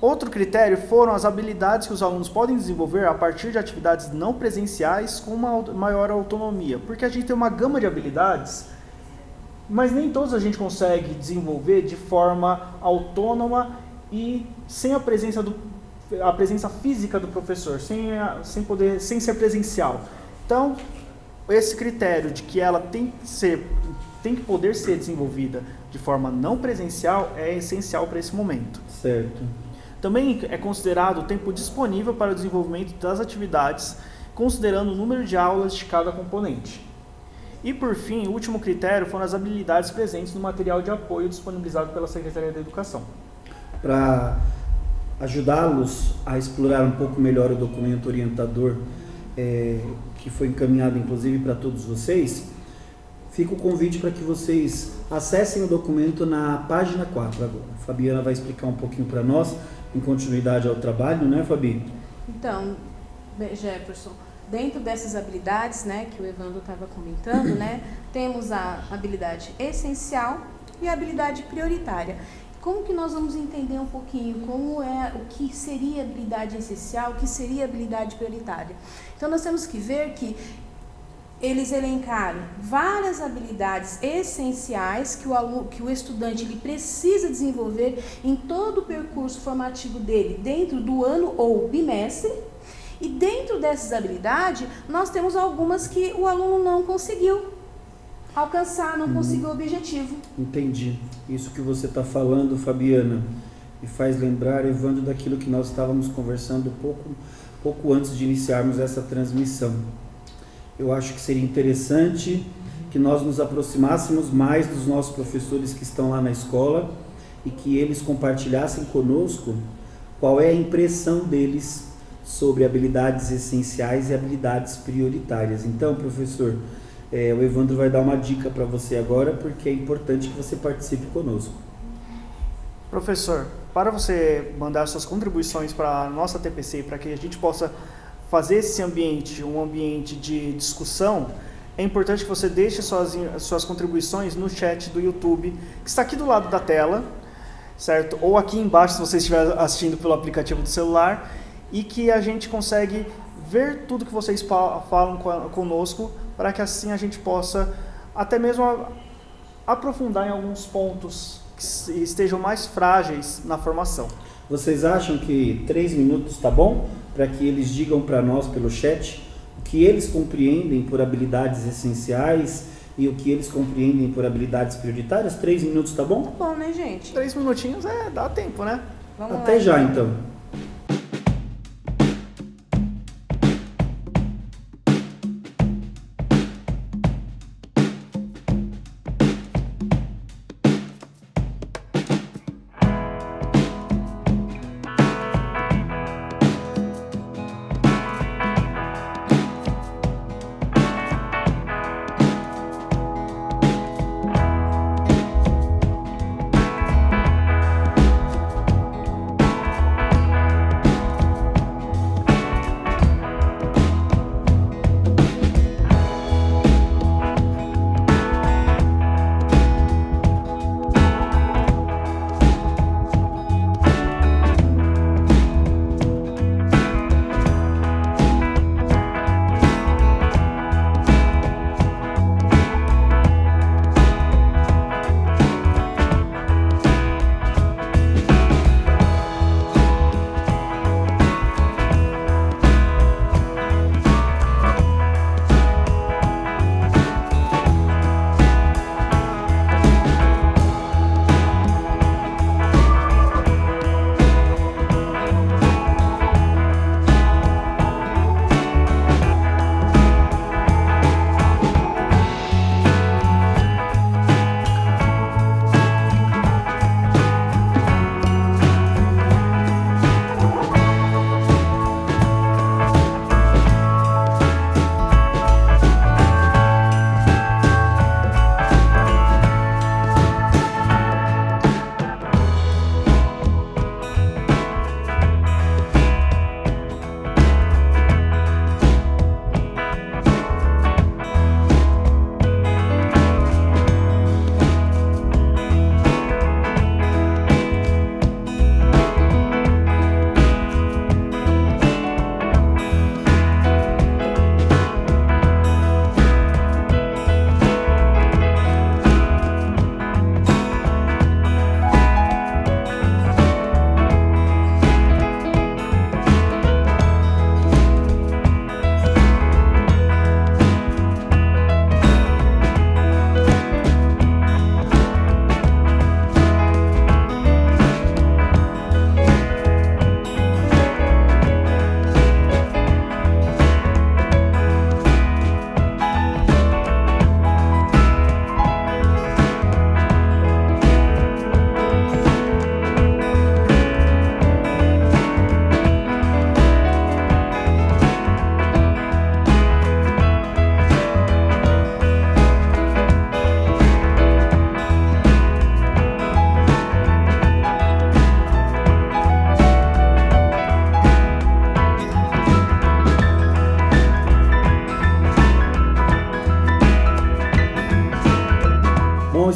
Outro critério foram as habilidades que os alunos podem desenvolver a partir de atividades não presenciais com uma maior autonomia, porque a gente tem uma gama de habilidades, mas nem todas a gente consegue desenvolver de forma autônoma e sem a presença física do professor, sem ser presencial. Então, esse critério de que ela tem que poder ser desenvolvida de forma não presencial é essencial para esse momento. Certo. Também é considerado o tempo disponível para o desenvolvimento das atividades, considerando o número de aulas de cada componente. E, por fim, o último critério foram as habilidades presentes no material de apoio disponibilizado pela Secretaria da Educação. Para ajudá-los a explorar um pouco melhor o documento orientador, que foi encaminhado inclusive para todos vocês, fica o convite para que vocês acessem o documento na página 4 agora. A Fabiana vai explicar um pouquinho para nós, em continuidade ao trabalho, né, Fabi? Então, Jefferson, dentro dessas habilidades, né, que o Evandro estava comentando, né, temos a habilidade essencial e a habilidade prioritária. Como que nós vamos entender um pouquinho o que seria habilidade essencial, o que seria habilidade prioritária? Então, nós temos que ver que eles elencaram várias habilidades essenciais que o estudante ele precisa desenvolver em todo o percurso formativo dele, dentro do ano ou bimestre. E dentro dessas habilidades, nós temos algumas que o aluno não conseguiu alcançar, não conseguiu o objetivo. Entendi. Isso que você está falando, Fabiana, me faz lembrar, Evandro, daquilo que nós estávamos conversando pouco antes de iniciarmos essa transmissão. Eu acho que seria interessante que nós nos aproximássemos mais dos nossos professores que estão lá na escola e que eles compartilhassem conosco qual é a impressão deles sobre habilidades essenciais e habilidades prioritárias. Então, professor, o Evandro vai dar uma dica para você agora, porque é importante que você participe conosco. Professor, para você mandar suas contribuições para a nossa TPC, para que a gente possa fazer esse ambiente um ambiente de discussão, é importante que você deixe suas contribuições no chat do YouTube, que está aqui do lado da tela, certo? Ou aqui embaixo, se você estiver assistindo pelo aplicativo do celular, e que a gente consegue ver tudo que vocês falam conosco, para que assim a gente possa até mesmo aprofundar em alguns pontos que estejam mais frágeis na formação. Vocês acham que 3 minutos está bom? Para que eles digam para nós pelo chat o que eles compreendem por habilidades essenciais e o que eles compreendem por habilidades prioritárias? 3 minutos tá bom? Tá bom, né, gente? 3 minutinhos dá tempo, né? Vamos Até lá, já, então.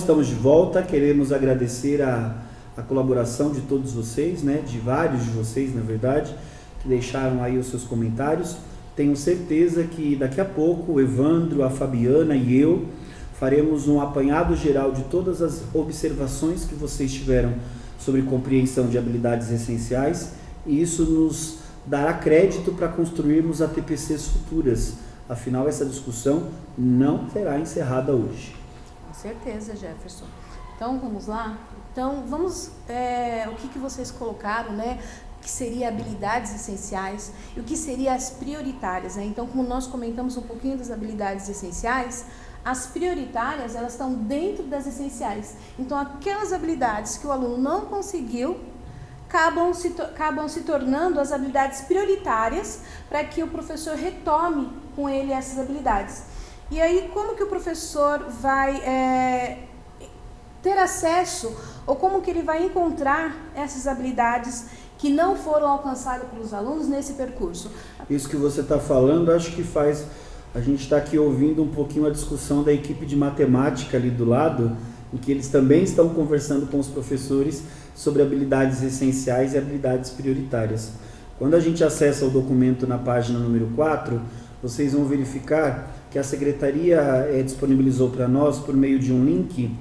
estamos de volta, queremos agradecer a colaboração de todos vocês, né, de vários de vocês, na verdade, que deixaram aí os seus comentários. Tenho certeza que daqui a pouco o Evandro, a Fabiana e eu faremos um apanhado geral de todas as observações que vocês tiveram sobre compreensão de habilidades essenciais, e isso nos dará crédito para construirmos ATPCs futuras. Afinal, essa discussão não será encerrada hoje. Com certeza, Jefferson. Então, vamos lá? Então, vamos... o que vocês colocaram, né? O que seria habilidades essenciais e o que seria as prioritárias, né? Então, como nós comentamos um pouquinho das habilidades essenciais, as prioritárias, elas estão dentro das essenciais. Então, aquelas habilidades que o aluno não conseguiu, acabam se tornando as habilidades prioritárias para que o professor retome com ele essas habilidades. E aí, como que o professor vai ter acesso, ou como que ele vai encontrar essas habilidades que não foram alcançadas pelos alunos nesse percurso? Isso que você está falando, acho que faz... A gente está aqui ouvindo um pouquinho a discussão da equipe de matemática ali do lado, em que eles também estão conversando com os professores sobre habilidades essenciais e habilidades prioritárias. Quando a gente acessa o documento na página número 4, vocês vão verificar que a Secretaria disponibilizou para nós, por meio de um link,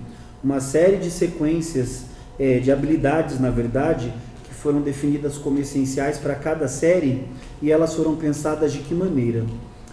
uma série de sequências de habilidades, na verdade, que foram definidas como essenciais para cada série, e elas foram pensadas de que maneira?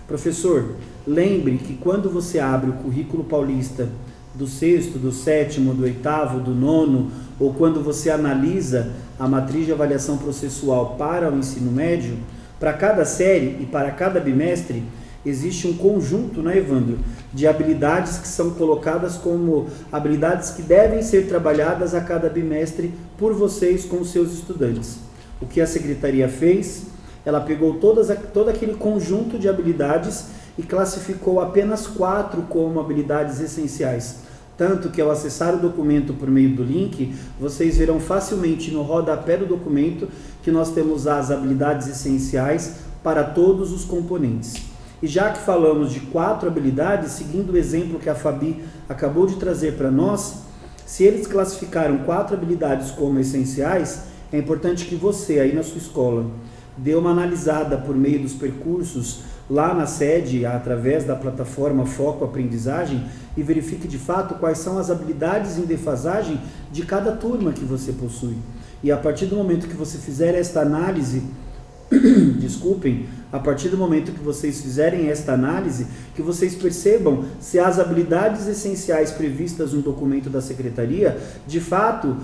Professor, lembre que quando você abre o currículo paulista do 6º, do 7º, do 8º, do 9º, ou quando você analisa a matriz de avaliação processual para o ensino médio, para cada série e para cada bimestre, existe um conjunto, né, Evandro, de habilidades que são colocadas como habilidades que devem ser trabalhadas a cada bimestre por vocês com os seus estudantes. O que a Secretaria fez? Ela pegou todo aquele conjunto de habilidades e classificou apenas 4 como habilidades essenciais. Tanto que ao acessar o documento por meio do link, vocês verão facilmente no rodapé do documento que nós temos as habilidades essenciais para todos os componentes. E já que falamos de 4 habilidades, seguindo o exemplo que a Fabi acabou de trazer para nós, se eles classificaram 4 habilidades como essenciais, é importante que você aí na sua escola dê uma analisada por meio dos percursos lá na sede, através da plataforma Foco Aprendizagem, e verifique de fato quais são as habilidades em defasagem de cada turma que você possui. E a partir do momento que você fizer esta análise, a partir do momento que vocês fizerem esta análise, que vocês percebam se as habilidades essenciais previstas no documento da Secretaria, de fato,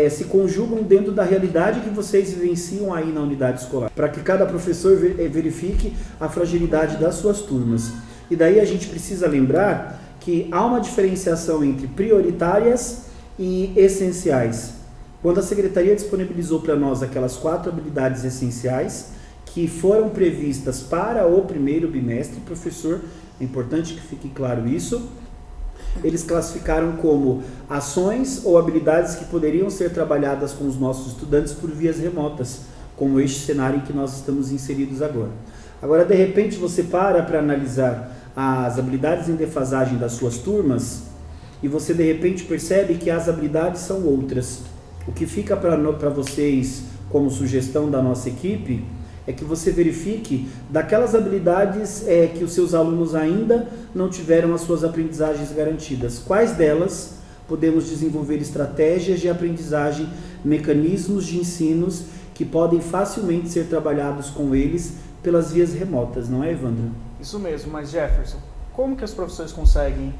se conjugam dentro da realidade que vocês vivenciam aí na unidade escolar, para que cada professor verifique a fragilidade das suas turmas. E daí a gente precisa lembrar que há uma diferenciação entre prioritárias e essenciais. Quando a Secretaria disponibilizou para nós aquelas 4 habilidades essenciais que foram previstas para o primeiro bimestre, professor, é importante que fique claro isso, eles classificaram como ações ou habilidades que poderiam ser trabalhadas com os nossos estudantes por vias remotas, como este cenário em que nós estamos inseridos agora. Agora, de repente, você para analisar as habilidades em defasagem das suas turmas e você, de repente, percebe que as habilidades são outras. O que fica para vocês como sugestão da nossa equipe é que você verifique daquelas habilidades que os seus alunos ainda não tiveram as suas aprendizagens garantidas. Quais delas podemos desenvolver estratégias de aprendizagem, mecanismos de ensinos que podem facilmente ser trabalhados com eles pelas vias remotas, não é, Evandro? Isso mesmo, mas Jefferson, como que os professores conseguem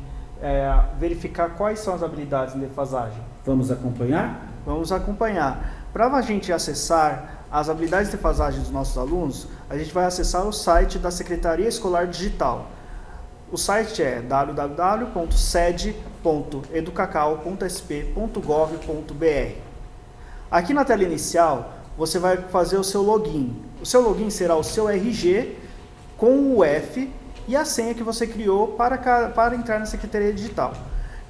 verificar quais são as habilidades em defasagem? Vamos acompanhar? Vamos acompanhar. Para a gente acessar as habilidades de defasagem dos nossos alunos, a gente vai acessar o site da Secretaria Escolar Digital. O site é www.sede.educacau.sp.gov.br. Aqui na tela inicial, você vai fazer o seu login. O seu login será o seu RG com o F e a senha que você criou para entrar na Secretaria Digital.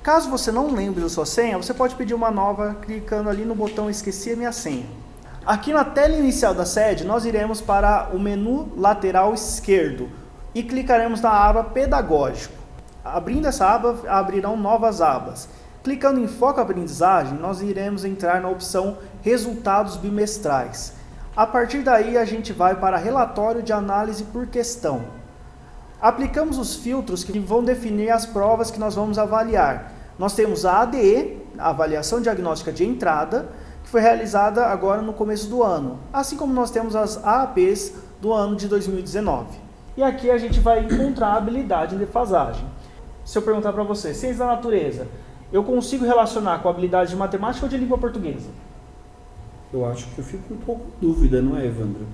Caso você não lembre da sua senha, você pode pedir uma nova clicando ali no botão Esqueci a minha senha. Aqui na tela inicial da sede, nós iremos para o menu lateral esquerdo e clicaremos na aba Pedagógico. Abrindo essa aba, abrirão novas abas. Clicando em Foco Aprendizagem, nós iremos entrar na opção Resultados Bimestrais. A partir daí, a gente vai para Relatório de Análise por Questão. Aplicamos os filtros que vão definir as provas que nós vamos avaliar. Nós temos a ADE, a Avaliação Diagnóstica de Entrada, que foi realizada agora no começo do ano, assim como nós temos as AAPs do ano de 2019. E aqui a gente vai encontrar a habilidade em defasagem. Se eu perguntar para você, ciência da natureza, eu consigo relacionar com a habilidade de matemática ou de língua portuguesa? Eu acho que eu fico um pouco em dúvida, não é, Evandro?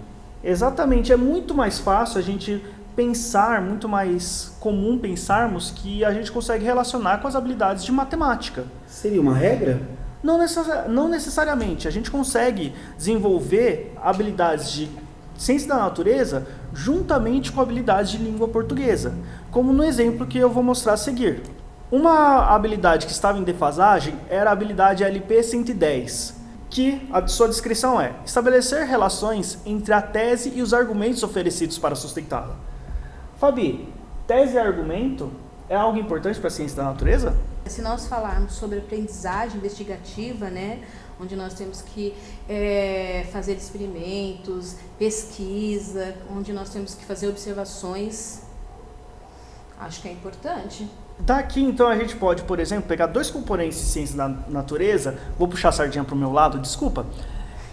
Exatamente, é muito mais fácil a gente pensar, muito mais comum pensarmos que a gente consegue relacionar com as habilidades de matemática. Seria uma regra? Não necessariamente, a gente consegue desenvolver habilidades de ciência da natureza juntamente com habilidades de língua portuguesa, como no exemplo que eu vou mostrar a seguir. Uma habilidade que estava em defasagem era a habilidade LP 110, que a sua descrição é estabelecer relações entre a tese e os argumentos oferecidos para sustentá-la. Fabi, tese e argumento é algo importante para a ciência da natureza? Se nós falarmos sobre aprendizagem investigativa, né, onde nós temos que fazer experimentos, pesquisa, onde nós temos que fazer observações, acho que é importante. Daqui, então, a gente pode, por exemplo, pegar dois componentes de ciência da natureza, vou puxar a sardinha para o meu lado, desculpa,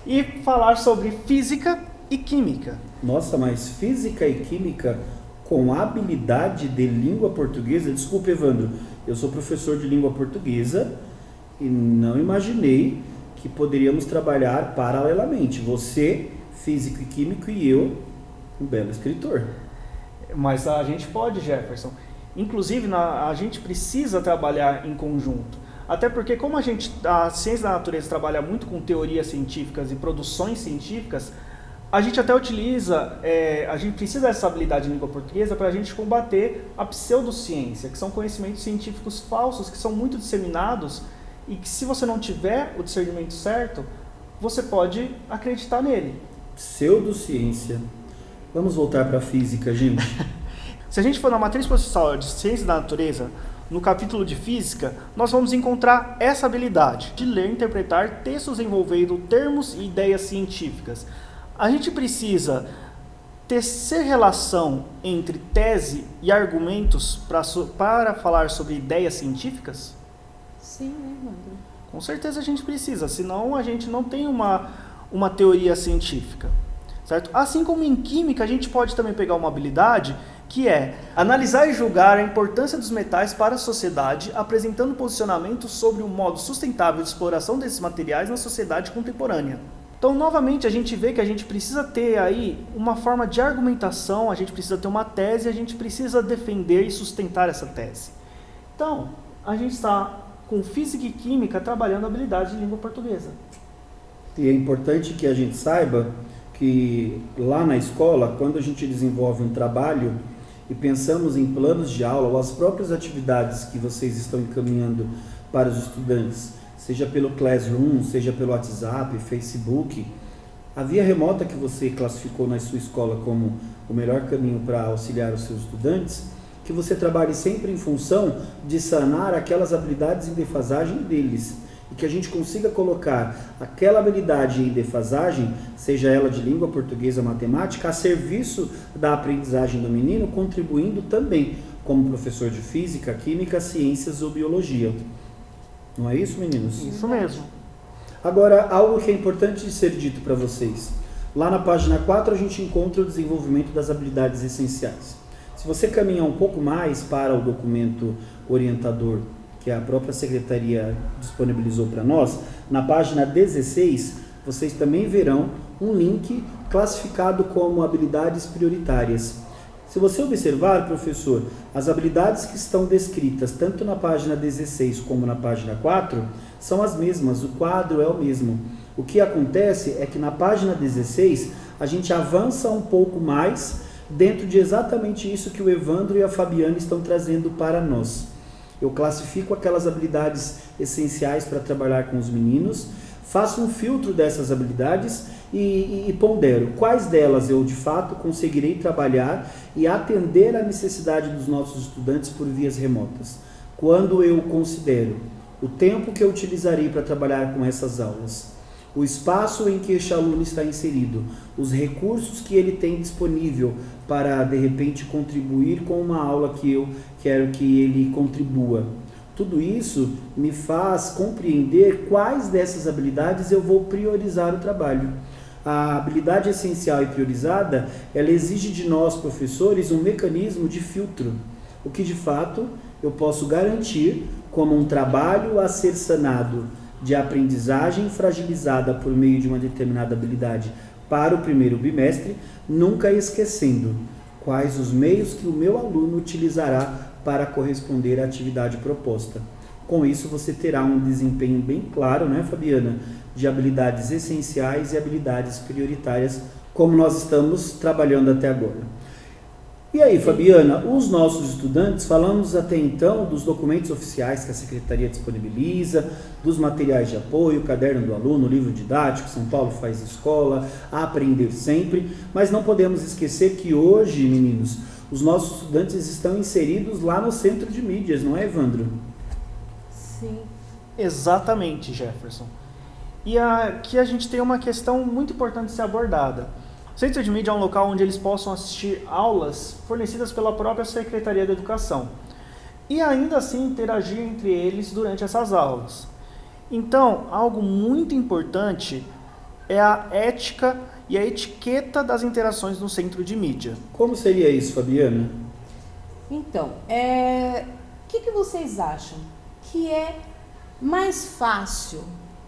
e falar sobre física e química. Nossa, mas física e química com habilidade de língua portuguesa? Desculpa, Evandro, eu sou professor de língua portuguesa e não imaginei que poderíamos trabalhar paralelamente. Você, físico e químico, e eu, um belo escritor. Mas a gente pode, Jefferson. Inclusive, a gente precisa trabalhar em conjunto. Até porque, como a ciência da natureza trabalha muito com teorias científicas e produções científicas, a gente até utiliza, a gente precisa dessa habilidade em língua portuguesa para a gente combater a pseudociência, que são conhecimentos científicos falsos, que são muito disseminados e que, se você não tiver o discernimento certo, você pode acreditar nele. Pseudociência. Vamos voltar para a física, gente. Se a gente for na matriz processual de ciência da natureza, no capítulo de física, nós vamos encontrar essa habilidade de ler e interpretar textos envolvendo termos e ideias científicas. A gente precisa tecer relação entre tese e argumentos para falar sobre ideias científicas? Sim, né, Evandro? Com certeza a gente precisa, senão a gente não tem uma teoria científica, certo? Assim como em química, a gente pode também pegar uma habilidade que é analisar e julgar a importância dos metais para a sociedade, apresentando posicionamentos sobre o modo sustentável de exploração desses materiais na sociedade contemporânea. Então, novamente, a gente vê que a gente precisa ter aí uma forma de argumentação, a gente precisa ter uma tese, a gente precisa defender e sustentar essa tese. Então, a gente está com física e química trabalhando a habilidade de língua portuguesa. E é importante que a gente saiba que lá na escola, quando a gente desenvolve um trabalho e pensamos em planos de aula ou as próprias atividades que vocês estão encaminhando para os estudantes, seja pelo Classroom, seja pelo WhatsApp, Facebook, a via remota que você classificou na sua escola como o melhor caminho para auxiliar os seus estudantes, que você trabalhe sempre em função de sanar aquelas habilidades em defasagem deles, e que a gente consiga colocar aquela habilidade em defasagem, seja ela de língua portuguesa, matemática, a serviço da aprendizagem do menino, contribuindo também como professor de física, química, ciências ou biologia. Não é isso, meninos? Isso mesmo. Agora, algo que é importante de ser dito para vocês. Lá na página 4 a gente encontra o desenvolvimento das habilidades essenciais. Se você caminhar um pouco mais para o documento orientador que a própria secretaria disponibilizou para nós, na página 16, vocês também verão um link classificado como habilidades prioritárias. Se você observar, professor, as habilidades que estão descritas tanto na página 16 como na página 4 são as mesmas, o quadro é o mesmo. O que acontece é que na página 16 a gente avança um pouco mais dentro de exatamente isso que o Evandro e a Fabiana estão trazendo para nós. Eu classifico aquelas habilidades essenciais para trabalhar com os meninos, faço um filtro dessas habilidades e pondero quais delas eu de fato conseguirei trabalhar e atender à necessidade dos nossos estudantes por vias remotas. Quando eu considero o tempo que eu utilizarei para trabalhar com essas aulas, o espaço em que este aluno está inserido, os recursos que ele tem disponível para, de repente, contribuir com uma aula que eu quero que ele contribua. Tudo isso me faz compreender quais dessas habilidades eu vou priorizar o trabalho. A habilidade essencial e priorizada, ela exige de nós, professores, um mecanismo de filtro, o que de fato eu posso garantir como um trabalho a ser sanado de aprendizagem fragilizada por meio de uma determinada habilidade para o primeiro bimestre, nunca esquecendo quais os meios que o meu aluno utilizará para corresponder à atividade proposta. Com isso, você terá um desempenho bem claro, né, Fabiana, de habilidades essenciais e habilidades prioritárias, como nós estamos trabalhando até agora. E aí, Fabiana, os nossos estudantes, falamos até então dos documentos oficiais que a Secretaria disponibiliza, dos materiais de apoio, o caderno do aluno, o livro didático, São Paulo faz escola, aprender sempre, mas não podemos esquecer que hoje, meninos, os nossos estudantes estão inseridos lá no centro de mídias, não é, Evandro? Sim. Exatamente, Jefferson. E aqui a gente tem uma questão muito importante de ser abordada. O Centro de Mídia é um local onde eles possam assistir aulas fornecidas pela própria Secretaria da Educação e ainda assim interagir entre eles durante essas aulas. Então, algo muito importante é a ética e a etiqueta das interações no Centro de Mídia. Como seria isso, Fabiana? Então, o que vocês acham? Que é mais fácil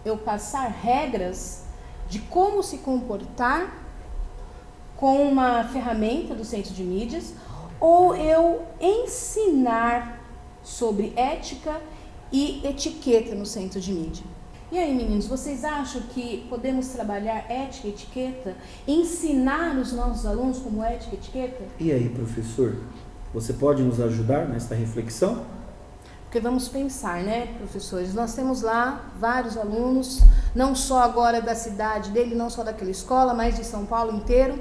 eu passar regras de como se comportar com uma ferramenta do Centro de Mídias, ou eu ensinar sobre ética e etiqueta no Centro de Mídia? E aí, meninos, vocês acham que podemos trabalhar ética e etiqueta, ensinar os nossos alunos como ética e etiqueta? E aí, professor, você pode nos ajudar nesta reflexão? Porque vamos pensar, né, professores, nós temos lá vários alunos, não só agora da cidade dele, não só daquela escola, mas de São Paulo inteiro.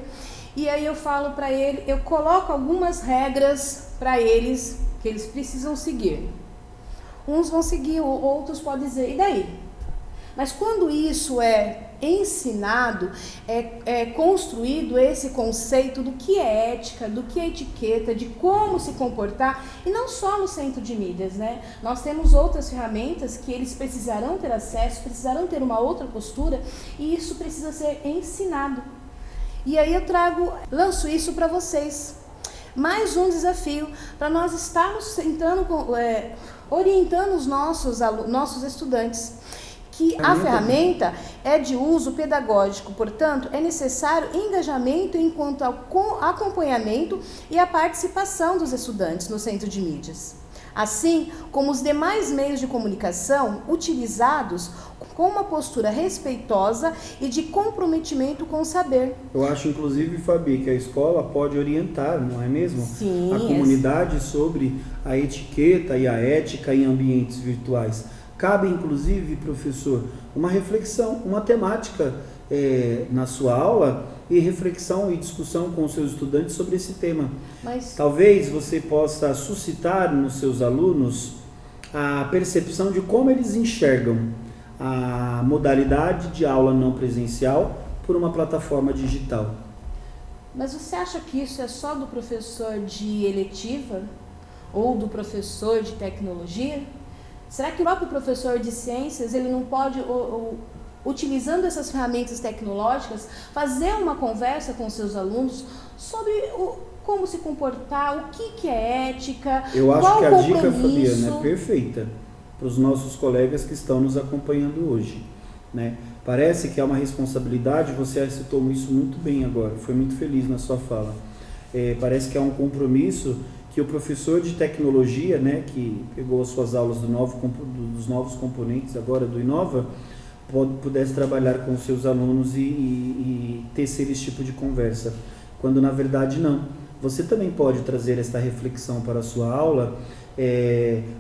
E aí eu falo para ele, eu coloco algumas regras para eles que eles precisam seguir. Uns vão seguir, outros podem dizer, e daí? Mas quando isso é ensinado, é construído esse conceito do que é ética, do que é etiqueta, de como se comportar, e não só no Centro de Mídias, né? Nós temos outras ferramentas que eles precisarão ter acesso, precisarão ter uma outra postura, e isso precisa ser ensinado. E aí eu lanço isso para vocês. Mais um desafio para nós estarmos orientando os nossos estudantes. Que a ferramenta é de uso pedagógico, portanto, é necessário engajamento enquanto ao acompanhamento e a participação dos estudantes no Centro de Mídias. Assim como os demais meios de comunicação utilizados com uma postura respeitosa e de comprometimento com o saber. Eu acho, inclusive, Fabi, que a escola pode orientar, não é mesmo? Sim, a comunidade sobre a etiqueta e a ética em ambientes virtuais. Cabe, inclusive, professor, uma reflexão, uma temática na sua aula e reflexão e discussão com os seus estudantes sobre esse tema. Mas talvez você possa suscitar nos seus alunos a percepção de como eles enxergam a modalidade de aula não presencial por uma plataforma digital. Mas você acha que isso é só do professor de eletiva ou do professor de tecnologia? Será que o próprio professor de ciências, ele não pode, utilizando essas ferramentas tecnológicas, fazer uma conversa com seus alunos sobre como se comportar, o que é ética, eu acho qual que a compromisso? Dica, Fabiana, é perfeita para os nossos colegas que estão nos acompanhando hoje, né? Parece que é uma responsabilidade, você citou isso muito bem agora, foi muito feliz na sua fala. Parece que é um compromisso que o professor de tecnologia, né, que pegou as suas aulas dos novos componentes agora do Inova, pudesse trabalhar com os seus alunos e tecer esse tipo de conversa, quando na verdade não. Você também pode trazer esta reflexão para a sua aula,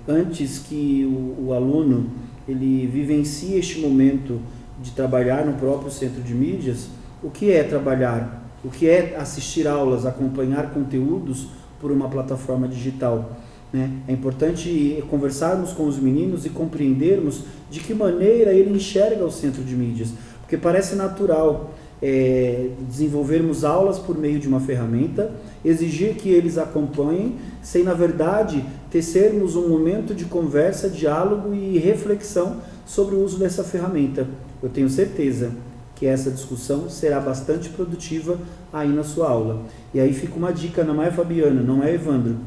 antes que o aluno ele vivencie este momento de trabalhar no próprio Centro de Mídias. O que é trabalhar? O que é assistir aulas, acompanhar conteúdos por uma plataforma digital? né? É importante conversarmos com os meninos e compreendermos de que maneira ele enxerga o centro de mídias, porque parece natural desenvolvermos aulas por meio de uma ferramenta, exigir que eles acompanhem, sem na verdade tecermos um momento de conversa, diálogo e reflexão sobre o uso dessa ferramenta. Eu tenho certeza que essa discussão será bastante produtiva aí na sua aula. E aí fica uma dica, não é, Fabiana, não é, Evandro?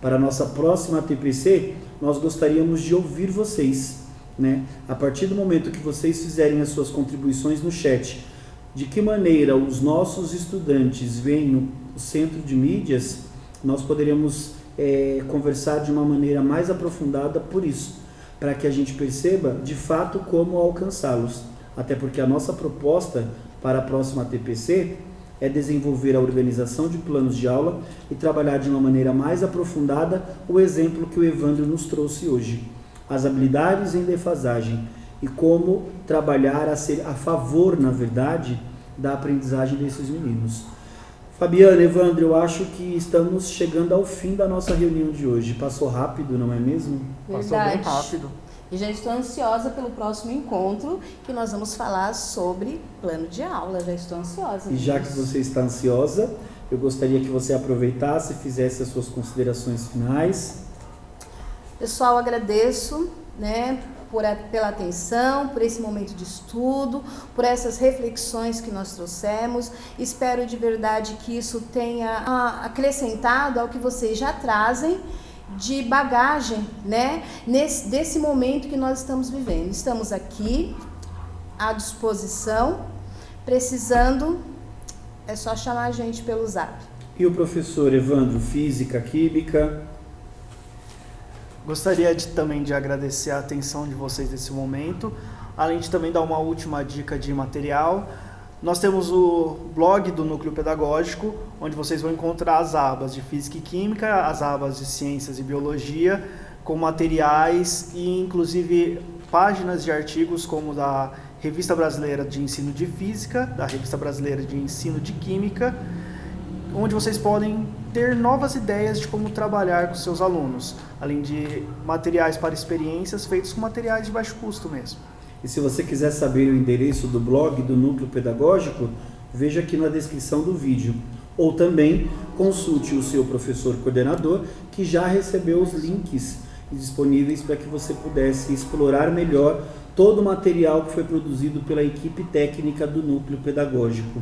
Para a nossa próxima TPC, nós gostaríamos de ouvir vocês, né? A partir do momento que vocês fizerem as suas contribuições no chat, de que maneira os nossos estudantes veem o centro de mídias, nós poderemos conversar de uma maneira mais aprofundada por isso, para que a gente perceba de fato como alcançá-los. Até porque a nossa proposta para a próxima TPC é desenvolver a organização de planos de aula e trabalhar de uma maneira mais aprofundada o exemplo que o Evandro nos trouxe hoje, as habilidades em defasagem e como trabalhar a favor, na verdade, da aprendizagem desses meninos. Fabiana, Evandro, eu acho que estamos chegando ao fim da nossa reunião de hoje. Passou rápido, não é mesmo? Passou bem rápido. E já estou ansiosa pelo próximo encontro, que nós vamos falar sobre plano de aula. Já estou ansiosa. E já que você está ansiosa, eu gostaria que você aproveitasse e fizesse as suas considerações finais. Pessoal, agradeço, né, pela atenção, por esse momento de estudo, por essas reflexões que nós trouxemos. Espero de verdade que isso tenha acrescentado ao que vocês já trazem de bagagem, né, desse momento que nós estamos vivendo. Estamos aqui à disposição, precisando, é só chamar a gente pelo Zap. E o professor Evandro, física, química? Gostaria também de agradecer a atenção de vocês nesse momento, além de também dar uma última dica de material. Nós temos o blog do Núcleo Pedagógico, onde vocês vão encontrar as abas de Física e Química, as abas de Ciências e Biologia, com materiais e inclusive páginas de artigos como da Revista Brasileira de Ensino de Física, da Revista Brasileira de Ensino de Química, onde vocês podem ter novas ideias de como trabalhar com seus alunos, além de materiais para experiências feitos com materiais de baixo custo mesmo. E se você quiser saber o endereço do blog do Núcleo Pedagógico, veja aqui na descrição do vídeo. Ou também consulte o seu professor coordenador, que já recebeu os links disponíveis para que você pudesse explorar melhor todo o material que foi produzido pela equipe técnica do Núcleo Pedagógico.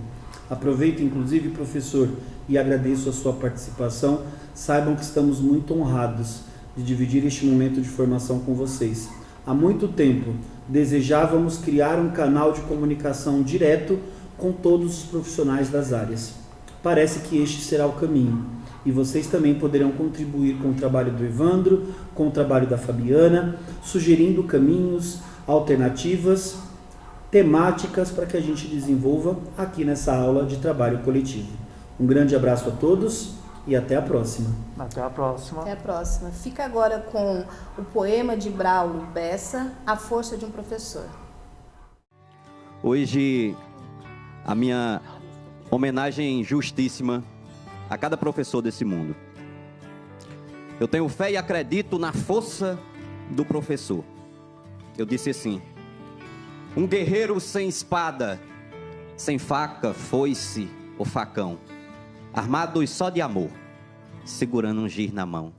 Aproveito, inclusive, professor, e agradeço a sua participação. Saibam que estamos muito honrados de dividir este momento de formação com vocês. Há muito tempo desejávamos criar um canal de comunicação direto com todos os profissionais das áreas. Parece que este será o caminho. E vocês também poderão contribuir com o trabalho do Evandro, com o trabalho da Fabiana, sugerindo caminhos, alternativas, temáticas para que a gente desenvolva aqui nessa aula de trabalho coletivo. Um grande abraço a todos e até a próxima. Até a próxima. Até a próxima. Fica agora com o poema de Braulio Bessa, A Força de um Professor. Hoje, a minha homenagem justíssima a cada professor desse mundo. Eu tenho fé e acredito na força do professor. Eu disse assim: um guerreiro sem espada, sem faca, foice ou facão, armados só de amor, segurando um giz na mão.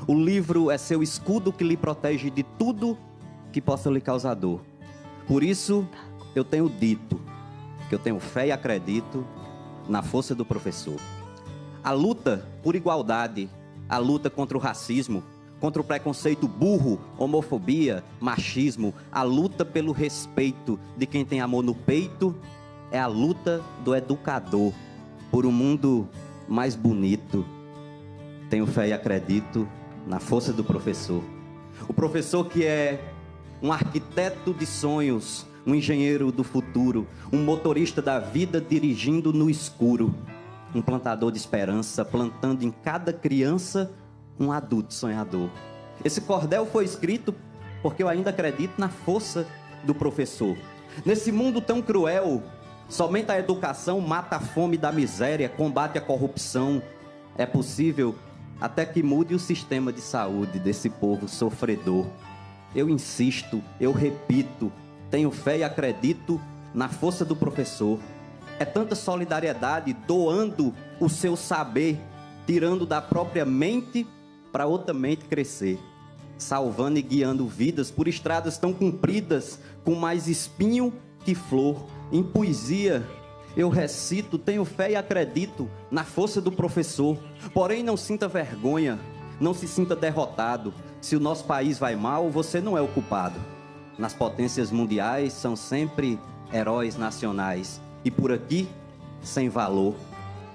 O livro é seu escudo que lhe protege de tudo que possa lhe causar dor. Por isso, eu tenho dito que eu tenho fé e acredito na força do professor. A luta por igualdade, a luta contra o racismo, contra o preconceito burro, homofobia, machismo, a luta pelo respeito de quem tem amor no peito, é a luta do educador por um mundo mais bonito. Tenho fé e acredito na força do professor. O professor que é um arquiteto de sonhos, um engenheiro do futuro, um motorista da vida dirigindo no escuro, um plantador de esperança, plantando em cada criança um adulto sonhador. Esse cordel foi escrito porque eu ainda acredito na força do professor. Nesse mundo tão cruel, somente a educação mata a fome da miséria, combate a corrupção. É possível até que mude o sistema de saúde desse povo sofredor. Eu insisto, eu repito, tenho fé e acredito na força do professor. É tanta solidariedade doando o seu saber, tirando da própria mente para outra mente crescer, salvando e guiando vidas por estradas tão compridas, com mais espinho que flor. Em poesia eu recito, tenho fé e acredito na força do professor. Porém, não sinta vergonha, não se sinta derrotado. Se o nosso país vai mal, você não é o culpado. Nas potências mundiais são sempre heróis nacionais. E por aqui, sem valor.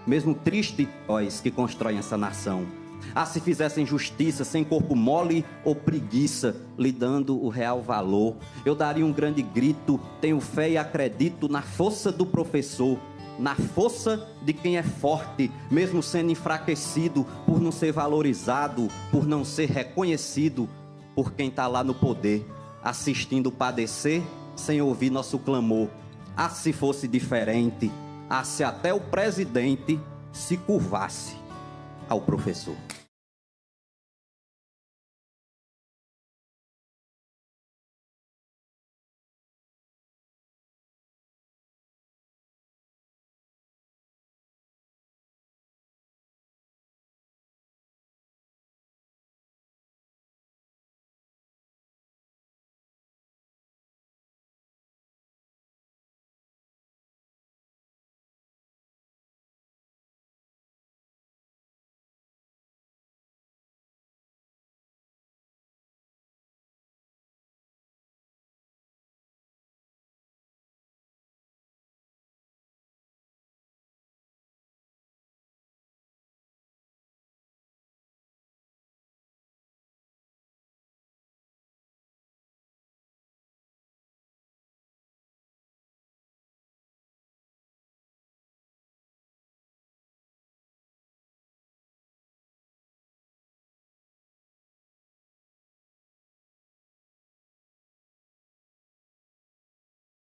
Mesmo triste, nós que constroem essa nação. Ah, se fizessem justiça, sem corpo mole ou preguiça, lhe dando o real valor, eu daria um grande grito, tenho fé e acredito na força do professor, na força de quem é forte, mesmo sendo enfraquecido, por não ser valorizado, por não ser reconhecido, por quem está lá no poder, assistindo padecer, sem ouvir nosso clamor. Ah, se fosse diferente, ah, se até o presidente se curvasse ao professor.